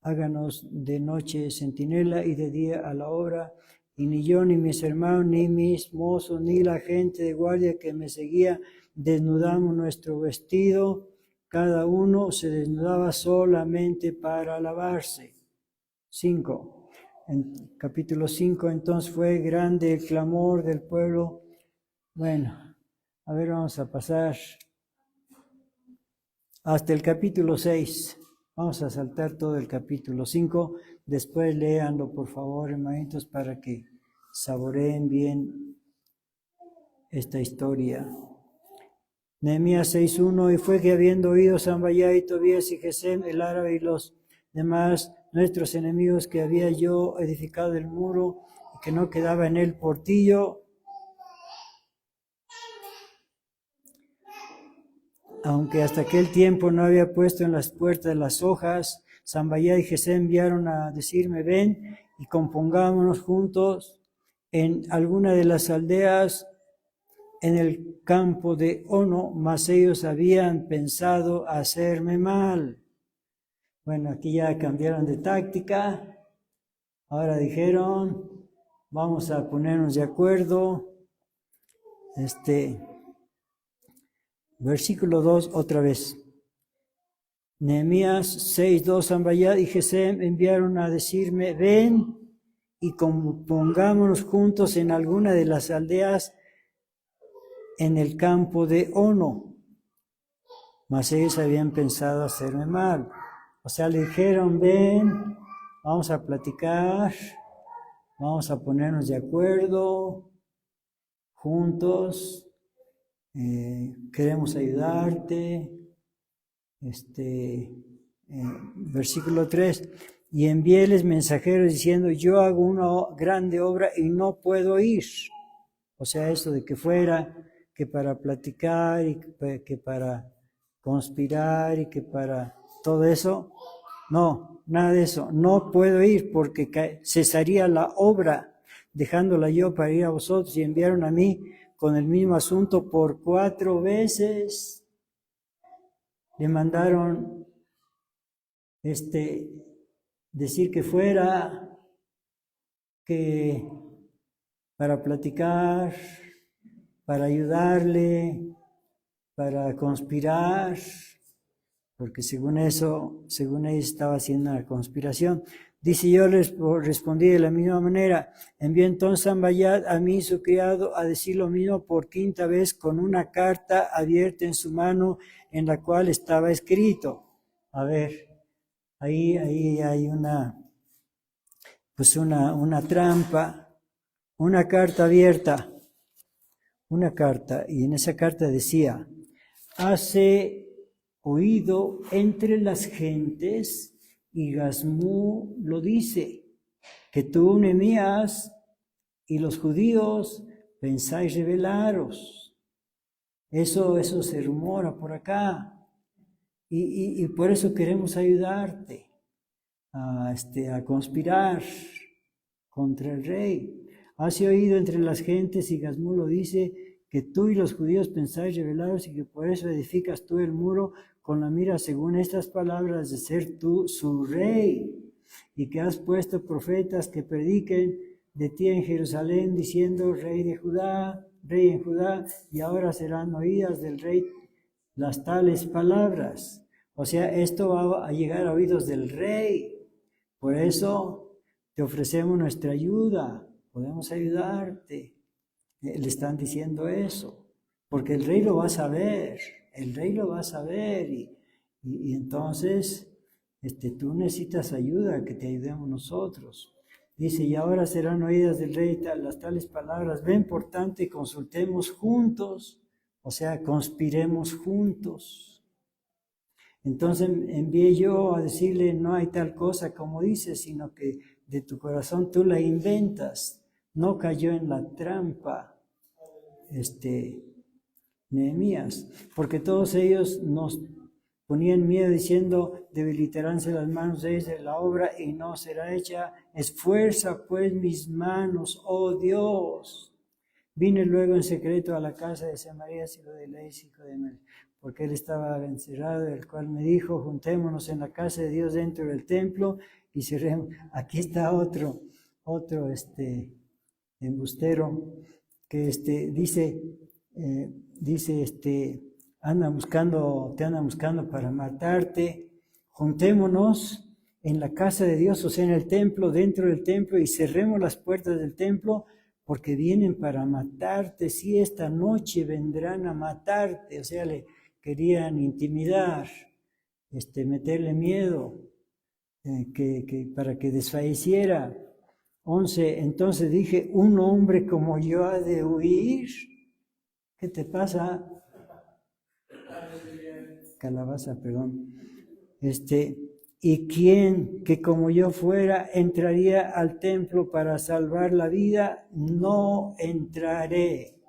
háganos de noche centinela y de día a la obra. Y ni yo, ni mis hermanos, ni mis mozos, ni la gente de guardia que me seguía, desnudamos nuestro vestido. Cada uno se desnudaba solamente para lavarse. 5. En capítulo 5, entonces fue grande el clamor del pueblo. Bueno, a ver, vamos a pasar hasta el capítulo 6. Vamos a saltar todo el capítulo 5. Después léanlo, por favor, hermanitos, para que saboreen bien esta historia. Nehemías 6:1, y fue que habiendo oído Sanballat y Tobías y Gesem, el árabe y los demás, nuestros enemigos, que había yo edificado el muro y que no quedaba en él portillo, aunque hasta aquel tiempo no había puesto en las puertas las hojas, Sambayá y Gesem enviaron a decirme, ven y compongámonos juntos en alguna de las aldeas en el campo de Ono, mas ellos habían pensado hacerme mal. Bueno, aquí ya cambiaron de táctica, ahora dijeron, vamos a ponernos de acuerdo. Versículo 2 otra vez. Nehemías 6:2, Sambayá y Gesem enviaron a decirme, ven y compongámonos juntos en alguna de las aldeas en el campo de Ono. Mas ellos habían pensado hacerme mal. O sea, le dijeron, ven, vamos a platicar, vamos a ponernos de acuerdo, juntos, queremos ayudarte. Versículo 3, y enviéles mensajeros diciendo, yo hago una grande obra y no puedo ir. O sea, eso de que fuera, que para platicar y que para conspirar y que para todo eso, no, nada de eso, no puedo ir porque cesaría la obra, dejándola yo para ir a vosotros, y enviaron a mí con el mismo asunto por 4 veces. Le mandaron decir que fuera, que para platicar, para ayudarle, para conspirar, porque según ellos estaba haciendo una conspiración. Dice, yo les respondí de la misma manera. Envió entonces Sambayá a mí, su criado, a decir lo mismo por 5ª vez con una carta abierta en su mano en la cual estaba escrito. A ver, ahí hay una trampa, una carta abierta, una carta, y en esa carta decía, hace oído entre las gentes, y Gazmú lo dice, que tú, Nehemías, y los judíos pensáis rebelaros. Eso se rumora por acá, y por eso queremos ayudarte a conspirar contra el rey. Hace oído entre las gentes, y Gazmú lo dice, que tú y los judíos pensáis rebelaros y que por eso edificas tú el muro con la mira, según estas palabras, de ser tú su rey, y que has puesto profetas que prediquen de ti en Jerusalén, diciendo, rey en Judá, y ahora serán oídas del rey las tales palabras. O sea, esto va a llegar a oídos del rey. Por eso te ofrecemos nuestra ayuda, podemos ayudarte. Le están diciendo eso, porque el rey lo va a saber, y entonces tú necesitas ayuda, que te ayudemos nosotros. Dice, y ahora serán oídas del rey las tales palabras, ven por tanto y consultemos juntos, o sea, conspiremos juntos. Entonces envié yo a decirle, no hay tal cosa como dices, sino que de tu corazón tú la inventas. No cayó en la trampa Nehemías, porque todos ellos nos ponían miedo diciendo, debilitaránse las manos de ellos de la obra y no será hecha. Esfuerza pues mis manos, oh Dios. Vine luego en secreto a la casa de Semarías, hijo de Leis, hijo de Mel, porque él estaba encerrado, el cual me dijo, juntémonos en la casa de Dios dentro del templo y cerremos. Aquí está otro embustero que dice, te andan buscando para matarte. Juntémonos en la casa de Dios, o sea, en el templo, dentro del templo, y cerremos las puertas del templo, porque vienen para matarte. Si esta noche vendrán a matarte, o sea, le querían intimidar, meterle miedo, para que desfalleciera. 11, entonces dije, ¿un hombre como yo ha de huir? ¿Qué te pasa? Calabaza, perdón. ¿Y quién que como yo fuera entraría al templo para salvar la vida? No entraré.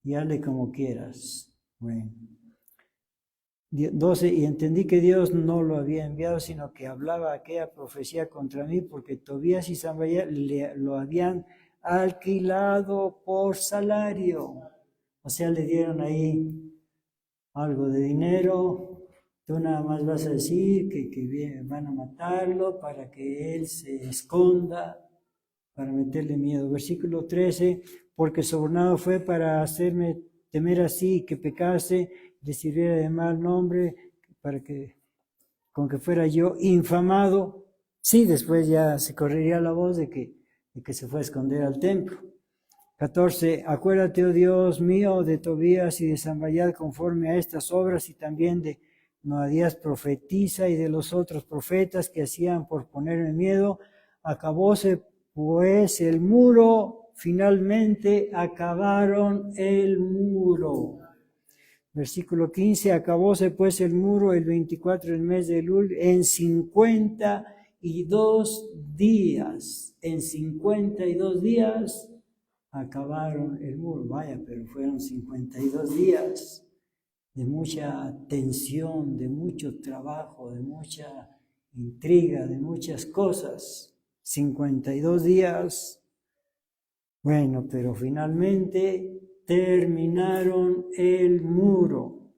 Y hazle como quieras. Bueno. 12, y entendí que Dios no lo había enviado, sino que hablaba aquella profecía contra mí, porque Tobías y Sanballat lo habían alquilado por salario. O sea, le dieron ahí algo de dinero. Tú nada más vas a decir que van a matarlo para que él se esconda, para meterle miedo. Versículo 13, porque sobornado fue para hacerme temer así, que pecase, le sirviera de mal nombre, para que con que fuera yo infamado. Sí, después ya se correría la voz de que se fue a esconder al templo. 14. Acuérdate, oh Dios mío, de Tobías y de Sanballat conforme a estas obras, y también de Noadías profetiza y de los otros profetas que hacían por ponerme miedo. Acabóse pues el muro, finalmente acabaron el muro. Versículo 15, acabóse pues el muro el 24 del mes de Elul en 52 días. En 52 días acabaron el muro. Vaya, pero fueron 52 días de mucha tensión, de mucho trabajo, de mucha intriga, de muchas cosas. 52 días. Bueno, pero finalmente terminaron el muro.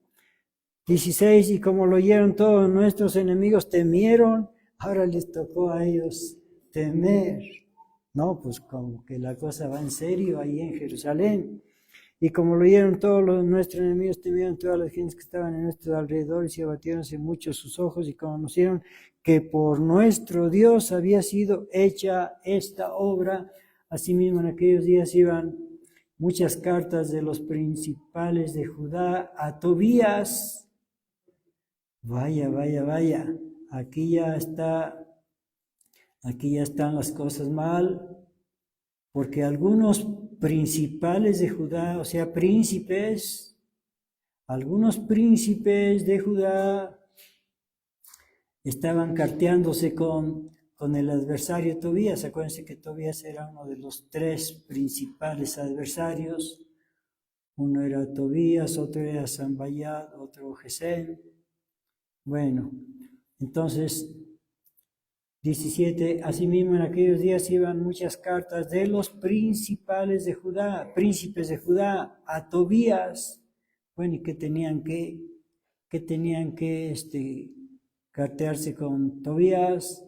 16, y como lo oyeron todos nuestros enemigos, temieron, ahora les tocó a ellos temer. No, pues como que la cosa va en serio ahí en Jerusalén. Y como lo oyeron todos nuestros enemigos, temieron todas las gentes que estaban en nuestro alrededor, y se abatieronse mucho sus ojos, y conocieron que por nuestro Dios había sido hecha esta obra. Asimismo, en aquellos días iban muchas cartas de los principales de Judá a Tobías. Vaya, aquí ya están las cosas mal, porque algunos principales de Judá, o sea, algunos príncipes de Judá estaban carteándose con el adversario Tobías. Acuérdense que Tobías era uno de los 3 principales adversarios. Uno era Tobías, otro era Sanballat, otro Gesem. Bueno, entonces, 17, asimismo en aquellos días iban muchas cartas de los principales de Judá, príncipes de Judá, a Tobías. Bueno, ¿y qué tenían que cartearse con Tobías?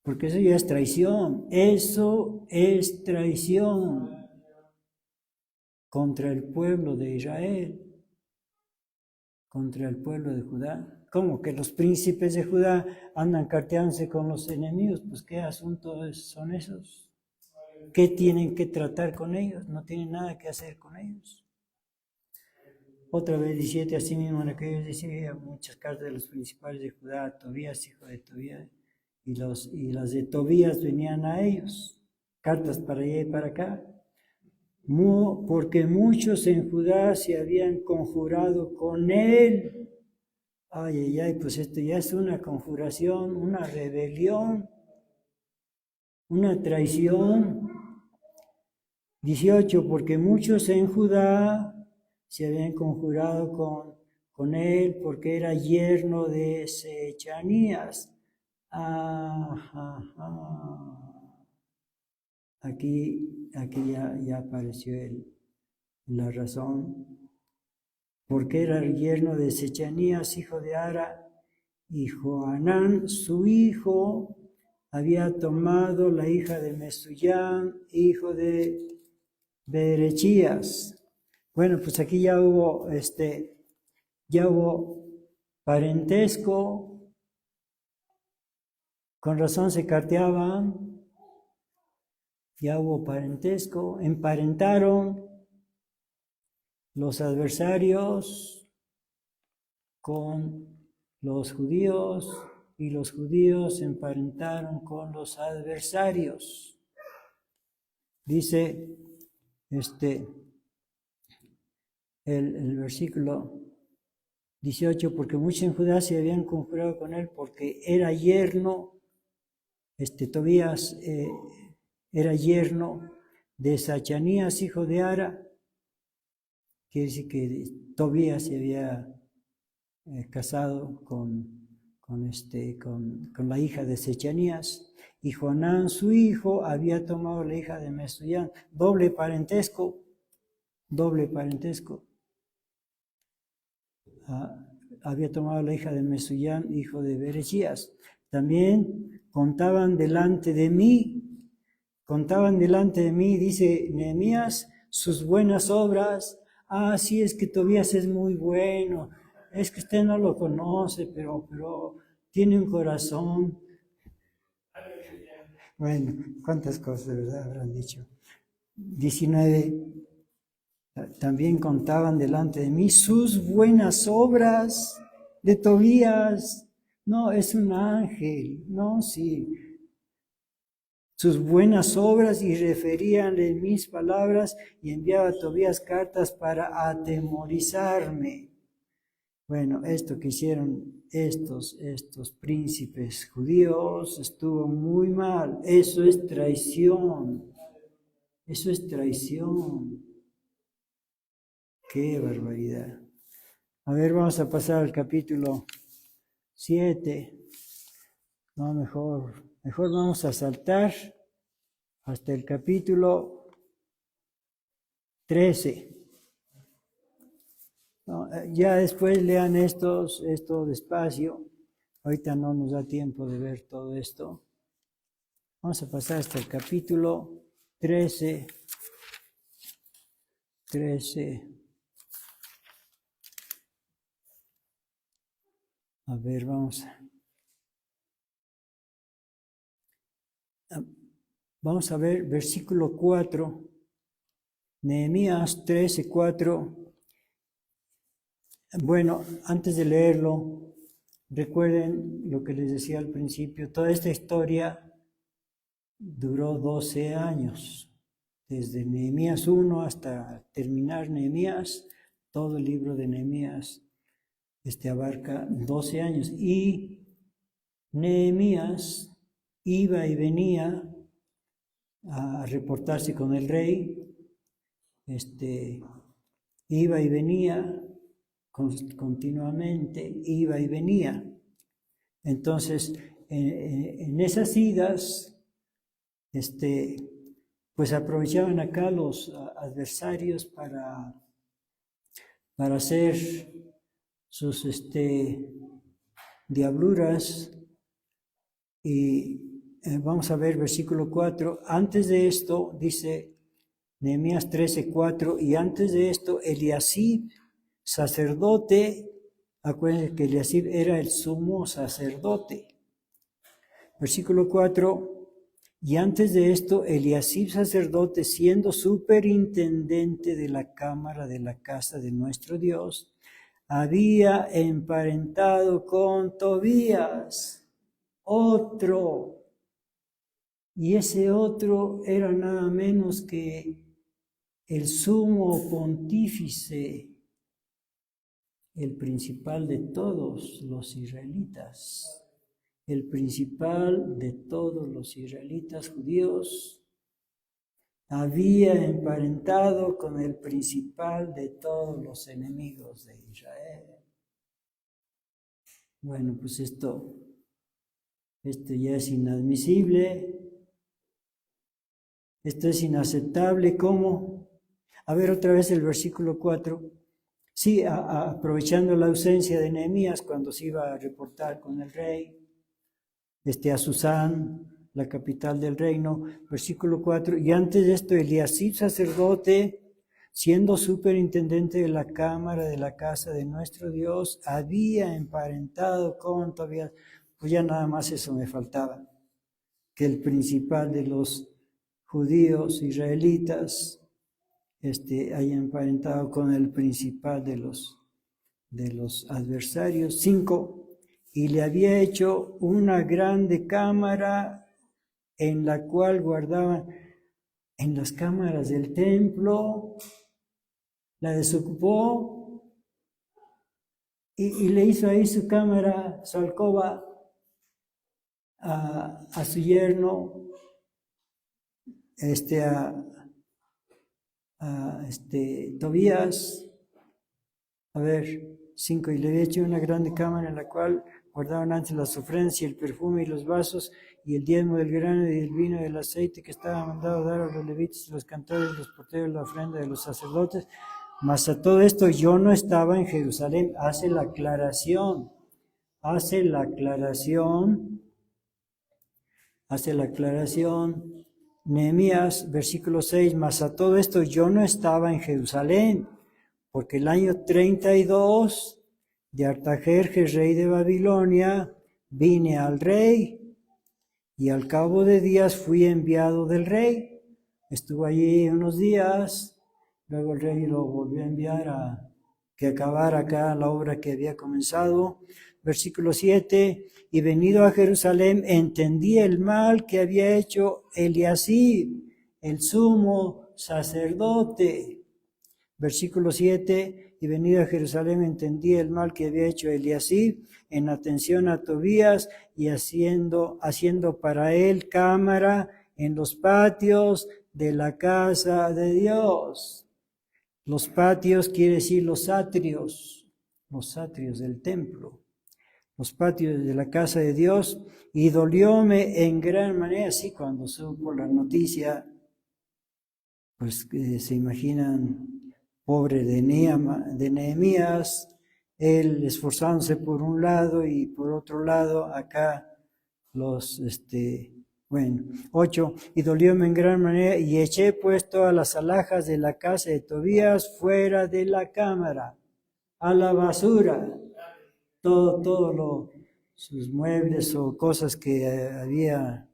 Porque eso ya es traición. Eso es traición contra el pueblo de Israel, contra el pueblo de Judá. ¿Cómo que los príncipes de Judá andan carteándose con los enemigos? Pues ¿qué asuntos son esos? ¿Qué tienen que tratar con ellos? No tienen nada que hacer con ellos. Otra vez 17, así mismo en aquellos decía muchas cartas de los principales de Judá, Tobías, hijo de Tobías, y las de Tobías venían a ellos, cartas para allá y para acá. Porque muchos en Judá se habían conjurado con él. Ay, pues esto ya es una conjuración, una rebelión, una traición. 18, porque muchos en Judá se habían conjurado con él, porque era yerno de Sechanías. Aquí ya apareció la razón. Porque era el yerno de Sechanías, hijo de Ara, y Johanán, su hijo, había tomado la hija de Mesuyán, hijo de Berechías. Bueno, pues aquí ya hubo parentesco, con razón se carteaban, ya hubo parentesco, emparentaron los adversarios con los judíos, y los judíos se emparentaron con los adversarios. Dice el versículo 18, porque muchos en Judá se habían conjurado con él, porque era yerno, Tobías era yerno de Sachanías, hijo de Ara. Quiere decir que Tobías se había casado con la hija de Sechanías, y Jonán, su hijo, había tomado la hija de Mesuyán, doble parentesco. Había tomado la hija de Mesuyán, hijo de Berechías. También contaban delante de mí, dice Nehemías, sus buenas obras. Sí, es que Tobías es muy bueno, es que usted no lo conoce, pero tiene un corazón. Bueno, cuántas cosas de verdad habrán dicho. 19. También contaban delante de mí sus buenas obras de Tobías. No, es un ángel, no, sí. Sus buenas obras, y referíanle mis palabras, y enviaba a Tobías cartas para atemorizarme. Bueno, esto que hicieron estos príncipes judíos estuvo muy mal. Eso es traición. ¡Qué barbaridad! A ver, vamos a pasar al capítulo 7. No, mejor vamos a saltar hasta el capítulo 13. No, ya después lean esto despacio. Ahorita no nos da tiempo de ver todo esto. Vamos a pasar hasta el capítulo 13. A ver, vamos a ver versículo 4. Nehemías 13, 4. Bueno, antes de leerlo, recuerden lo que les decía al principio. Toda esta historia duró 12 años. Desde Nehemías 1 hasta terminar Nehemías, todo el libro de Nehemías abarca 12 años. Y Nehemías iba y venía a reportarse con el rey, iba y venía continuamente, iba y venía. Entonces, en esas idas, pues aprovechaban acá los adversarios para hacer sus diabluras. Y vamos a ver versículo 4. Antes de esto, dice Nehemías 13, 4, y antes de esto, Eliasib, sacerdote, acuérdense que Eliasib era el sumo sacerdote. Versículo 4, y antes de esto, Eliasib, sacerdote, siendo superintendente de la cámara de la casa de nuestro Dios, había emparentado con Tobías, otro, y ese otro era nada menos que el sumo pontífice, el principal de todos los israelitas. El principal de todos los israelitas judíos había emparentado con el principal de todos los enemigos de Israel. Bueno, pues esto ya es inadmisible, esto es inaceptable. ¿Cómo? A ver otra vez el versículo 4. Sí, aprovechando la ausencia de Nehemías cuando se iba a reportar con el rey, a Susán, la capital del reino, versículo 4, y antes de esto Eliasib, sacerdote, siendo superintendente de la cámara de la casa de nuestro Dios, había emparentado con Tobías. Pues ya nada más eso me faltaba, que el principal de los judíos israelitas haya emparentado con el principal de los adversarios. 5, y le había hecho una grande cámara en la cual guardaban en las cámaras del templo, la desocupó y le hizo ahí su cámara, su alcoba a su yerno, Tobías. A ver, 5. Y le había hecho una grande cámara en la cual guardaban antes las ofrendas y el perfume y los vasos y el diezmo del grano y del vino y del aceite que estaba mandado dar a los levitas, los cantores, los porteros, la ofrenda de los sacerdotes. Mas a todo esto yo no estaba en Jerusalén. Hace la aclaración, Nehemías, versículo 6, mas a todo esto yo no estaba en Jerusalén, porque el año 32 de Artajerjes, rey de Babilonia, vine al rey, y al cabo de días fui enviado del rey. Estuve allí unos días, luego el rey lo volvió a enviar a que acabara acá la obra que había comenzado. Versículo 7, y venido a Jerusalén entendí el mal que había hecho Eliasib, el sumo sacerdote. Versículo 7, y venido a Jerusalén entendí el mal que había hecho Eliasib en atención a Tobías y haciendo para él cámara en los patios de la casa de Dios. Los patios quiere decir los atrios del templo, los patios de la casa de Dios, y dolióme en gran manera, así cuando supo la noticia, pues se imaginan, pobre de Nehemías, él esforzándose por un lado y por otro lado acá los, 8, y dolióme en gran manera y eché pues todas las alhajas de la casa de Tobías fuera de la cámara, a la basura, sus muebles o cosas que había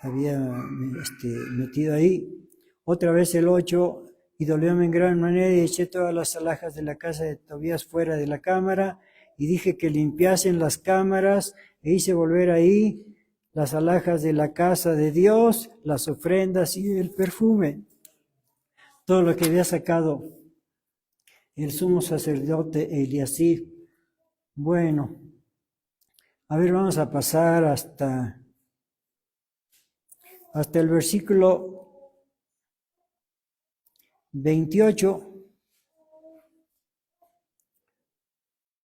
metido ahí. Otra vez el 8, y dolióme en gran manera y eché todas las alhajas de la casa de Tobías fuera de la cámara, y dije que limpiasen las cámaras, e hice volver ahí las alhajas de la casa de Dios, las ofrendas y el perfume. Todo lo que había sacado el sumo sacerdote Eliasib. Bueno, a ver, vamos a pasar hasta el versículo 28.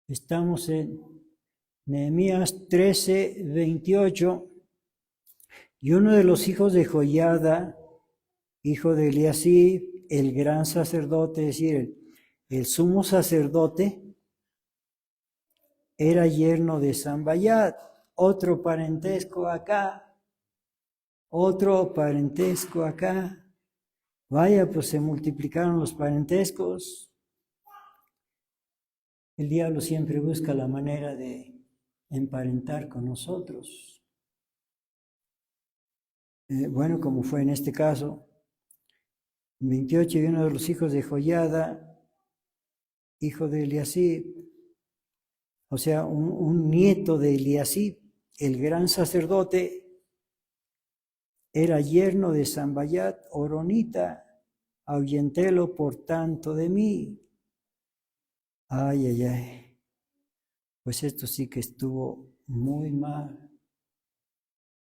Estamos en Nehemías 13, 28. Y uno de los hijos de Joiada, hijo de Eliasib, el gran sacerdote, es decir, el sumo sacerdote, era yerno de Sambayat. Otro parentesco acá. Vaya, pues se multiplicaron los parentescos. El diablo siempre busca la manera de emparentar con nosotros. Bueno, como fue en este caso, 28, y uno de los hijos de Joiada, hijo de Eliasib, o sea, un nieto de Eliasib, el gran sacerdote, era yerno de Sambayat, horonita, ahuyentélo por tanto de mí. Ay. Pues esto sí que estuvo muy mal,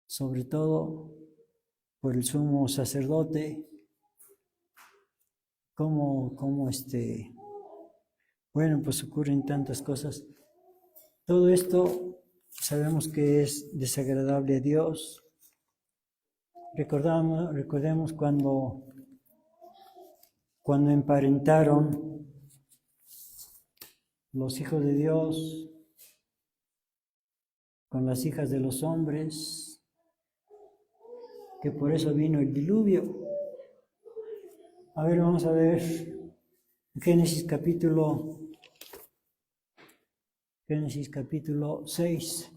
sobre todo por el sumo sacerdote, bueno, pues ocurren tantas cosas. Todo esto sabemos que es desagradable a Dios. Recordemos cuando emparentaron los hijos de Dios con las hijas de los hombres, que por eso vino el diluvio. A ver, vamos a ver Génesis capítulo 6.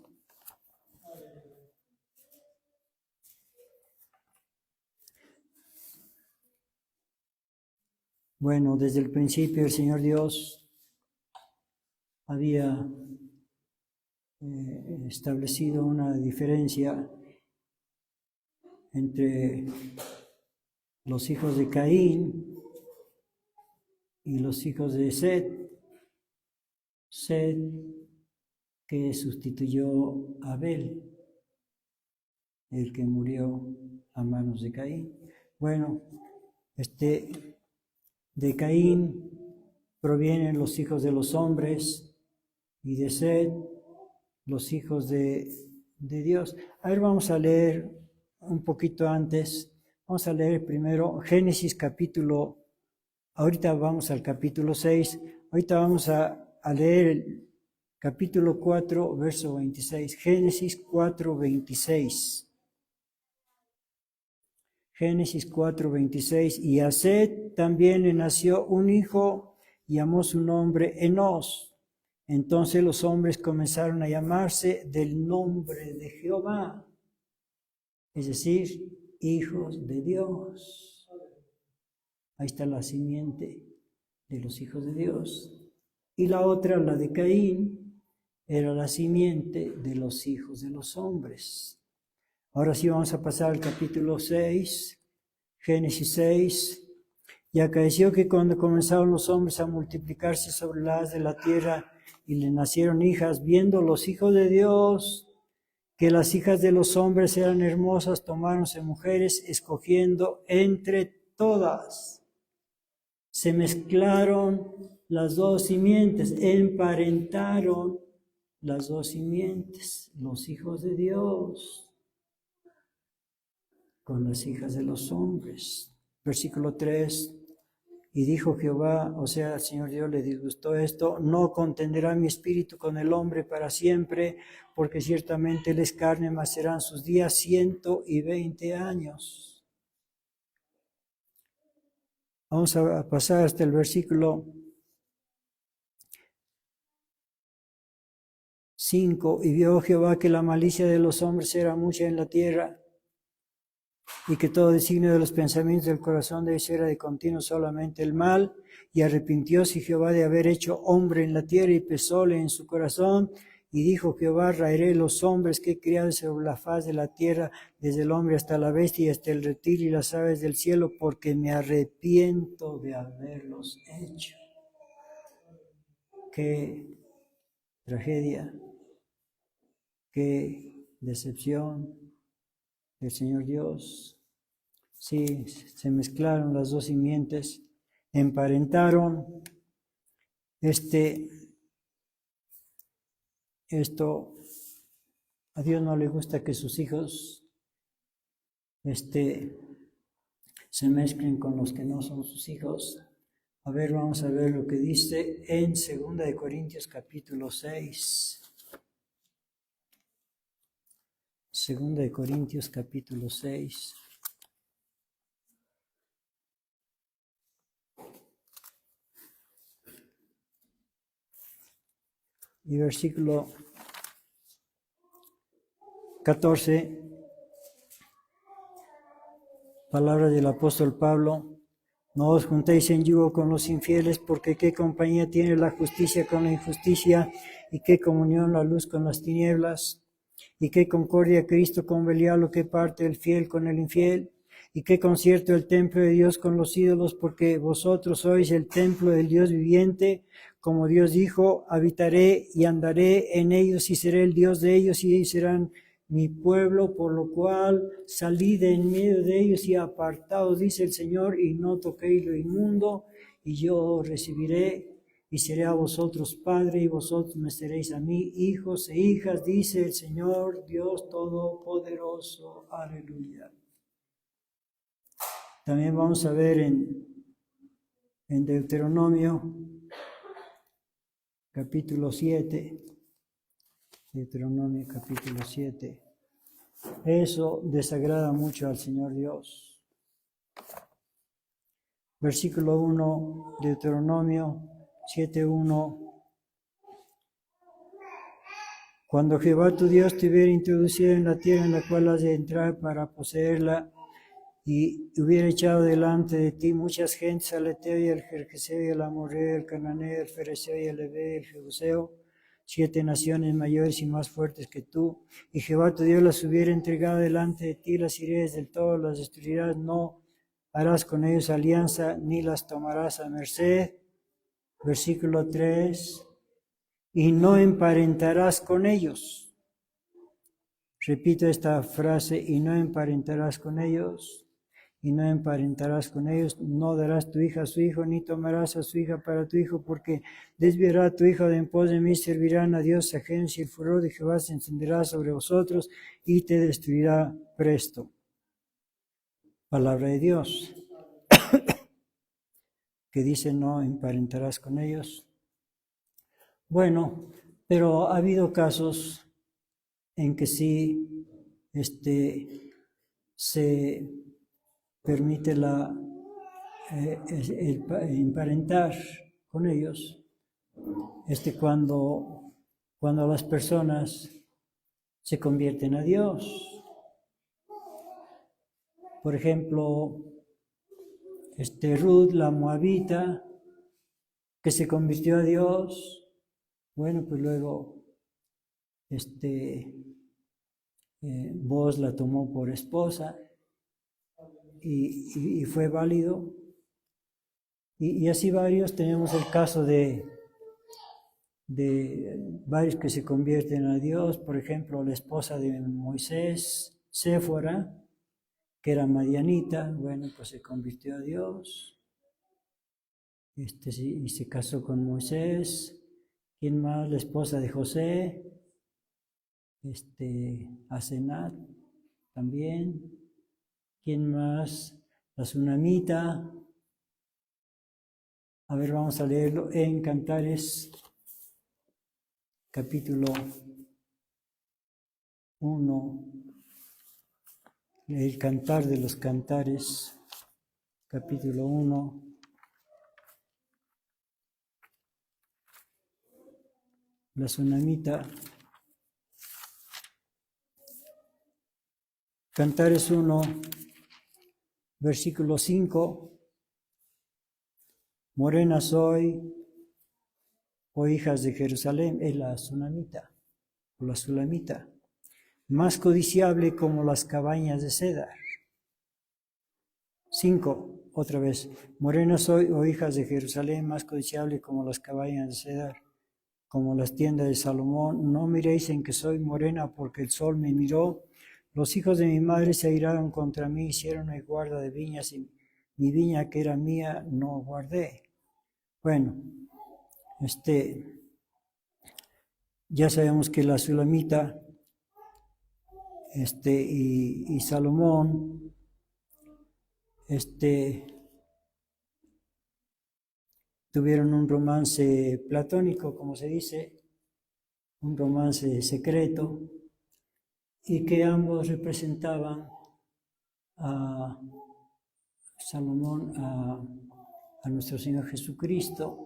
Bueno, desde el principio el Señor Dios había establecido una diferencia entre los hijos de Caín y los hijos de Set. Set, que sustituyó a Abel, el que murió a manos de Caín. Bueno, de Caín provienen los hijos de los hombres, y de Set, los hijos de Dios. A ver, vamos a leer un poquito antes. Vamos a leer primero Génesis capítulo, ahorita vamos al capítulo 6, ahorita vamos a leer el capítulo 4, verso 26. Génesis 4, 26. Génesis 4, 26. Y a Set también le nació un hijo, y llamó su nombre Enos. Entonces los hombres comenzaron a llamarse del nombre de Jehová, es decir, hijos de Dios. Ahí está la simiente de los hijos de Dios. Y la otra, la de Caín, era la simiente de los hijos de los hombres. Ahora sí vamos a pasar al capítulo 6, Génesis 6. Y acaeció que cuando comenzaron los hombres a multiplicarse sobre la haz de la tierra y le nacieron hijas, viendo los hijos de Dios que las hijas de los hombres eran hermosas, tomáronse mujeres, escogiendo entre todas. Se mezclaron las dos simientes, emparentaron las dos simientes, los hijos de Dios con las hijas de los hombres. Versículo 3. Y dijo Jehová, o sea, el Señor Dios le disgustó esto: no contenderá mi espíritu con el hombre para siempre, porque ciertamente él es carne, mas serán sus días 120 años. Vamos a pasar hasta el versículo 5. Y vio Jehová que la malicia de los hombres era mucha en la tierra, y que todo designio de los pensamientos del corazón de ellos era de continuo solamente el mal, y arrepintióse Jehová de haber hecho hombre en la tierra, y pesóle en su corazón, y dijo Jehová: raeré los hombres que he criado sobre la faz de la tierra, desde el hombre hasta la bestia, y hasta el reptil y las aves del cielo, porque me arrepiento de haberlos hecho. Qué tragedia, qué decepción del Señor Dios. Sí, se mezclaron las dos simientes, emparentaron. Esto a Dios no le gusta, que sus hijos se mezclen con los que no son sus hijos. A ver, vamos a ver lo que dice en 2 Corintios capítulo 6. 2 Corintios capítulo 6. Y versículo 14, palabra del apóstol Pablo: no os juntéis en yugo con los infieles, porque qué compañía tiene la justicia con la injusticia, y qué comunión la luz con las tinieblas, y qué concordia Cristo con Belial, o qué parte el fiel con el infiel, y qué concierto el templo de Dios con los ídolos, porque vosotros sois el templo del Dios viviente. Como Dios dijo: habitaré y andaré en ellos, y seré el Dios de ellos, y ellos serán mi pueblo, por lo cual salid de en medio de ellos y apartaos, dice el Señor, y no toquéis lo inmundo, y yo os recibiré, y seré a vosotros padre, y vosotros me seréis a mí hijos e hijas, dice el Señor Dios Todopoderoso. Aleluya. También vamos a ver en Deuteronomio capítulo 7. Deuteronomio capítulo 7. Eso desagrada mucho al Señor Dios. Versículo 1, Deuteronomio 7:1. Cuando Jehová tu Dios te hubiera introducido en la tierra en la cual has de entrar para poseerla, y hubiera echado delante de ti muchas gentes, al Eteo y al Gergeseo y al Amorreo, al Cananeo, al Fereceo y al Heveo y al Jebuseo, 7 naciones mayores y más fuertes que tú, y Jehová tu Dios las hubiera entregado delante de ti, las irías del todo, las destruirás, no harás con ellos alianza, ni las tomarás a merced. Versículo 3, y no emparentarás con ellos. Repito esta frase: y no emparentarás con ellos. y no emparentarás con ellos, no darás tu hija a su hijo, ni tomarás a su hija para tu hijo, porque desviará a tu hijo de en pos de mí, servirán a Dios ajenos, y el furor de Jehová se encenderá sobre vosotros, y te destruirá presto. Palabra de Dios, que dice no emparentarás con ellos. Bueno, pero ha habido casos en que sí se permite el emparentar con ellos, cuando las personas se convierten a Dios. Por ejemplo, Ruth, la moabita, que se convirtió a Dios, bueno, pues luego Boaz la tomó por esposa y fue válido. Y así varios, tenemos el caso de varios que se convierten a Dios, por ejemplo, la esposa de Moisés, Séfora, que era madianita, bueno, pues se convirtió a Dios, y se casó con Moisés. ¿Quién más? La esposa de José, Asenat también. ¿Quién más? La Sunamita. A ver, vamos a leerlo en Cantares, capítulo 1, el Cantar de los Cantares, capítulo 1. La Sunamita. Cantares 1, versículo 5. Morena soy, oh hijas de Jerusalén, es la Sunamita, o la Sulamita, más codiciable como las cabañas de Cedar. 5, otra vez. Morena soy, oh hijas de Jerusalén, más codiciable como las cabañas de Cedar, como las tiendas de Salomón. No miréis en que soy morena, porque el sol me miró. Los hijos de mi madre se airaron contra mí, hicieronme guarda de viñas, y mi viña que era mía no guardé. Bueno, ya sabemos que la Sulamita y Salomón tuvieron un romance platónico, como se dice, un romance secreto, y que ambos representaban a Salomón, a nuestro Señor Jesucristo.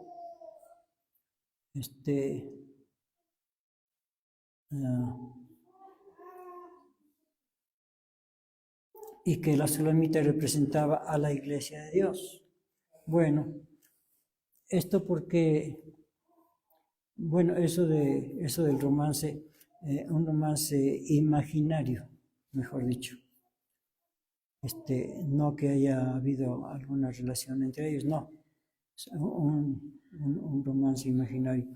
Y que la Sulamita representaba a la Iglesia de Dios. Bueno, esto porque, bueno, eso del romance, un romance imaginario, mejor dicho. No que haya habido alguna relación entre ellos, no, es un romance imaginario.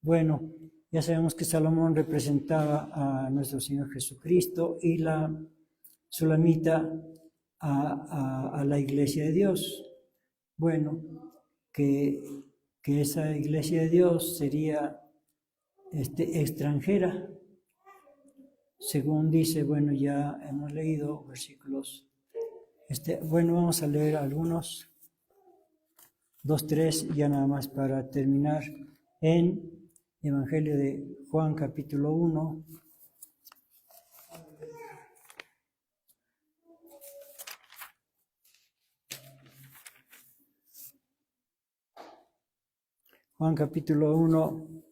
Bueno, ya sabemos que Salomón representaba a nuestro Señor Jesucristo y la Sulamita a la Iglesia de Dios. Bueno, que esa Iglesia de Dios sería extranjera, según dice, bueno, ya hemos leído versículos. Bueno, vamos a leer algunos, 2, 3, ya nada más para terminar, en Evangelio de Juan, capítulo 1. Juan capítulo 1,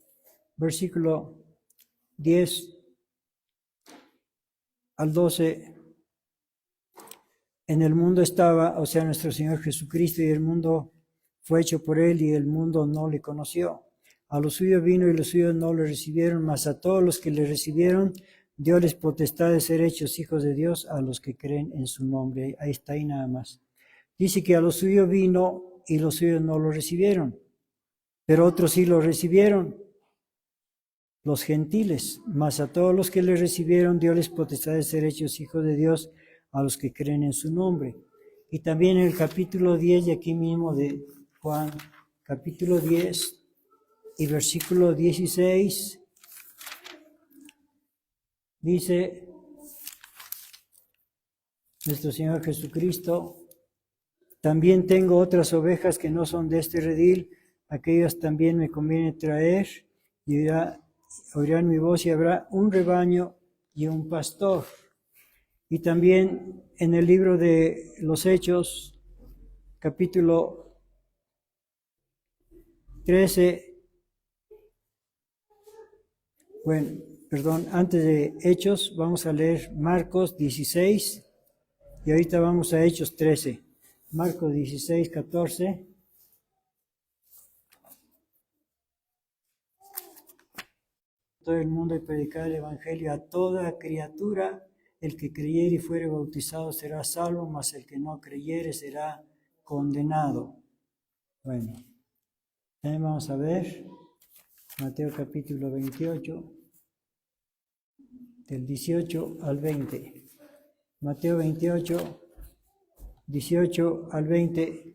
versículo 10 al 12. En el mundo estaba, o sea, nuestro Señor Jesucristo, y el mundo fue hecho por Él, y el mundo no le conoció. A los suyos vino, y los suyos no le recibieron, mas a todos los que le recibieron, dióles potestad de ser hechos hijos de Dios, a los que creen en su nombre. Ahí está, y nada más. Dice que a los suyos vino, y los suyos no lo recibieron, pero otros sí lo recibieron, los gentiles. Mas a todos los que le recibieron, dióles potestad de ser hechos hijos de Dios, a los que creen en su nombre. Y también en el capítulo 10 de aquí mismo de Juan, capítulo 10 y versículo 16, dice nuestro Señor Jesucristo: también tengo otras ovejas que no son de este redil, aquellas también me conviene traer, y oirán mi voz, y habrá un rebaño y un pastor. Y también en el libro de los Hechos, capítulo 13, antes de Hechos vamos a leer Marcos 16 y ahorita vamos a Hechos 13. Marcos 16, 14. Todo el mundo y predicar el evangelio a toda criatura. El que creyere y fuere bautizado será salvo, mas el que no creyere será condenado. Bueno, también vamos a ver Mateo capítulo 28, del 18 al 20. Mateo 28, 18 al 20.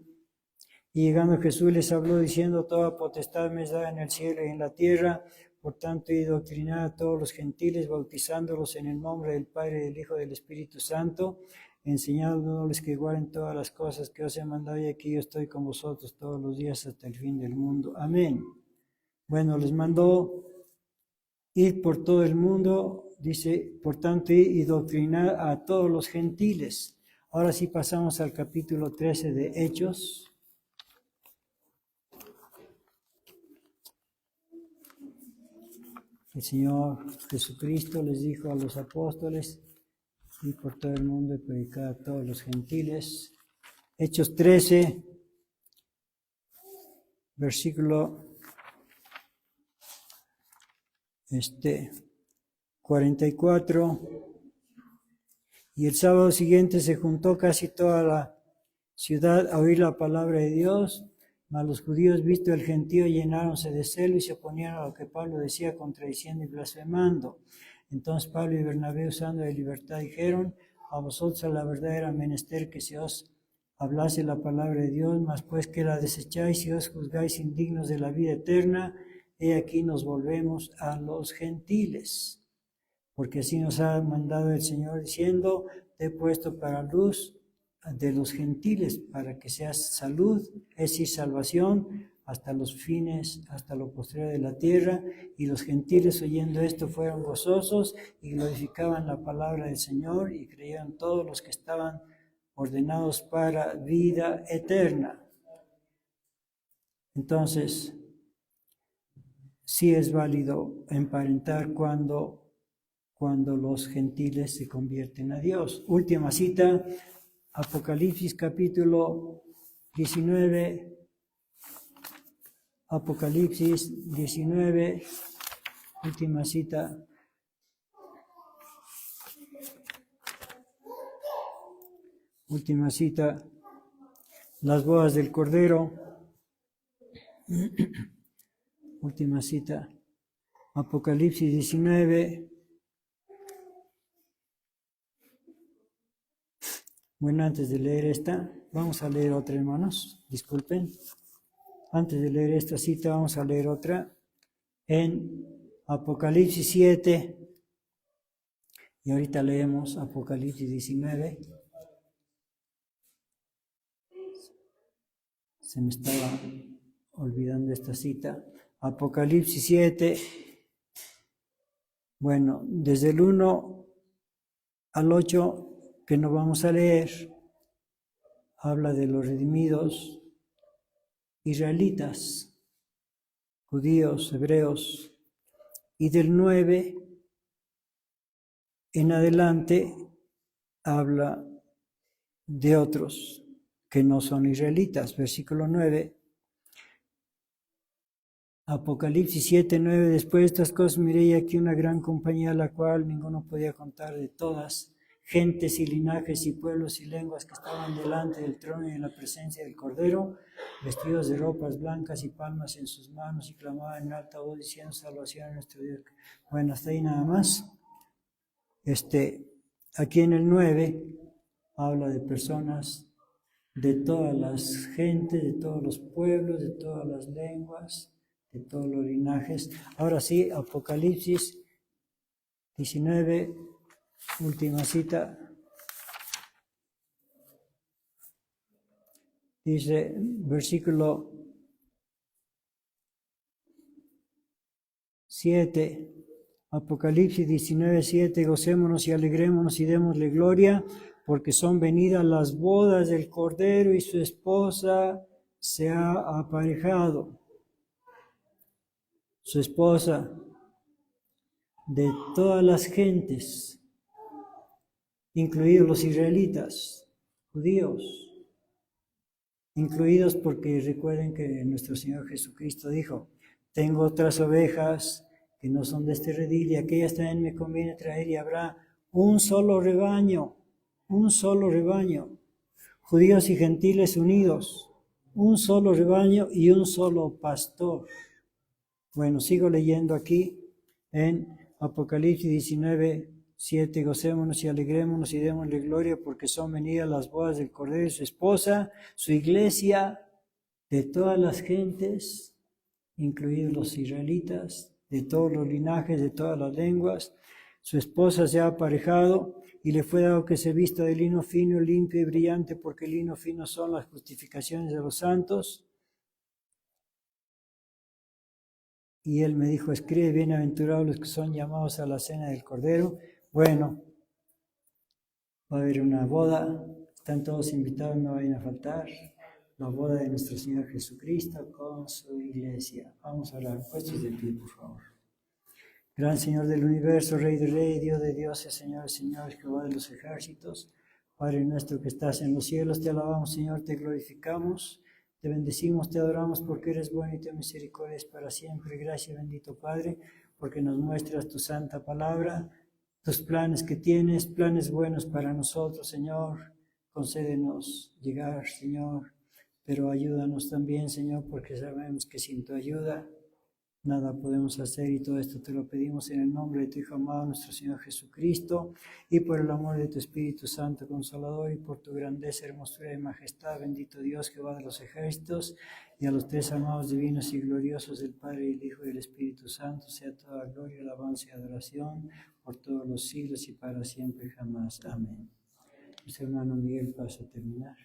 Y llegando Jesús les habló diciendo: toda potestad me es dada en el cielo y en la tierra. Por tanto, y doctrinar a todos los gentiles, bautizándolos en el nombre del Padre, del Hijo y del Espíritu Santo, enseñándoles que guarden todas las cosas que os he mandado, y aquí yo estoy con vosotros todos los días hasta el fin del mundo. Amén. Bueno, les mandó ir por todo el mundo, dice, por tanto, ir y doctrinar a todos los gentiles. Ahora sí pasamos al capítulo 13 de Hechos. El Señor Jesucristo les dijo a los apóstoles: ir por todo el mundo y predicar a todos los gentiles. Hechos 13, versículo 44. Y el sábado siguiente se juntó casi toda la ciudad a oír la palabra de Dios. Mas los judíos, visto el gentío, llenáronse de celo y se oponían a lo que Pablo decía, contradiciendo y blasfemando. Entonces Pablo y Bernabé, usando de libertad, dijeron: a vosotros a la verdad era menester que se os hablase la palabra de Dios, mas pues que la desecháis y os juzgáis indignos de la vida eterna, he aquí nos volvemos a los gentiles. Porque así nos ha mandado el Señor, diciendo: te he puesto para luz de los gentiles, para que seas salud, es decir, salvación, hasta los fines, hasta lo postrero de la tierra. Y los gentiles, oyendo esto, fueron gozosos y glorificaban la palabra del Señor, y creyeron todos los que estaban ordenados para vida eterna. Entonces, sí es válido emparentar cuando los gentiles se convierten a Dios. Última cita, Apocalipsis capítulo 19, Apocalipsis 19, última cita. Última cita, las bodas del Cordero. Última cita, Apocalipsis 19. Bueno, antes de leer esta, vamos a leer otra, hermanos, disculpen. Antes de leer esta cita, vamos a leer otra en Apocalipsis 7. Y ahorita leemos Apocalipsis 19. Se me estaba olvidando esta cita. Apocalipsis 7. Bueno, desde el 1 al 8, que no vamos a leer, habla de los redimidos israelitas, judíos, hebreos, y del 9 en adelante habla de otros que no son israelitas. Versículo 9, Apocalipsis 7, 9, después de estas cosas miré y aquí una gran compañía, la cual ninguno podía contar, de todas gentes y linajes y pueblos y lenguas, que estaban delante del trono y en la presencia del Cordero, vestidos de ropas blancas y palmas en sus manos, y clamaban en alta voz diciendo: salvación a nuestro Dios. Bueno, hasta ahí nada más. Aquí en el 9 habla de personas de todas las gentes, de todos los pueblos, de todas las lenguas, de todos los linajes. Ahora sí, Apocalipsis 19, última cita. Dice, versículo 7, Apocalipsis 19, 7, gocémonos y alegrémonos y démosle gloria, porque son venidas las bodas del Cordero y su esposa se ha aparejado. Su esposa de todas las gentes, incluidos los israelitas, judíos, incluidos porque recuerden que nuestro Señor Jesucristo dijo, tengo otras ovejas que no son de este redil y aquellas también me conviene traer y habrá un solo rebaño, judíos y gentiles unidos, un solo rebaño y un solo pastor. Bueno, sigo leyendo aquí en Apocalipsis 19, 7, gocémonos y alegrémonos y démosle gloria porque son venidas las bodas del Cordero y su esposa, su iglesia, de todas las gentes, incluidos los israelitas, de todos los linajes, de todas las lenguas. Su esposa se ha aparejado y le fue dado que se vista de lino fino, limpio y brillante, porque el lino fino son las justificaciones de los santos. Y él me dijo, escribe, bienaventurados los que son llamados a la cena del Cordero. Bueno, va a haber una boda, están todos invitados, no vayan a faltar. La boda de nuestro Señor Jesucristo con su iglesia. Vamos a orar, puestos de pie, por favor. Gran Señor del universo, Rey de Reyes, Dios de dioses, Señor de señores, Jehová de los ejércitos, Padre nuestro que estás en los cielos, te alabamos, Señor, te glorificamos, te bendecimos, te adoramos porque eres bueno y tu misericordia es para siempre. Gracias, bendito Padre, porque nos muestras tu santa palabra, tus planes que tienes, planes buenos para nosotros, Señor. Concédenos llegar, Señor, pero ayúdanos también, Señor, porque sabemos que sin tu ayuda nada podemos hacer y todo esto te lo pedimos en el nombre de tu Hijo amado, nuestro Señor Jesucristo, y por el amor de tu Espíritu Santo Consolador y por tu grandeza, hermosura y majestad, bendito Dios, Jehová de los ejércitos, y a los tres amados divinos y gloriosos del Padre, y el Hijo y el Espíritu Santo, sea toda gloria, alabanza y adoración por todos los siglos y para siempre jamás. Amén. Mis hermanos, Miguel pasa a terminar.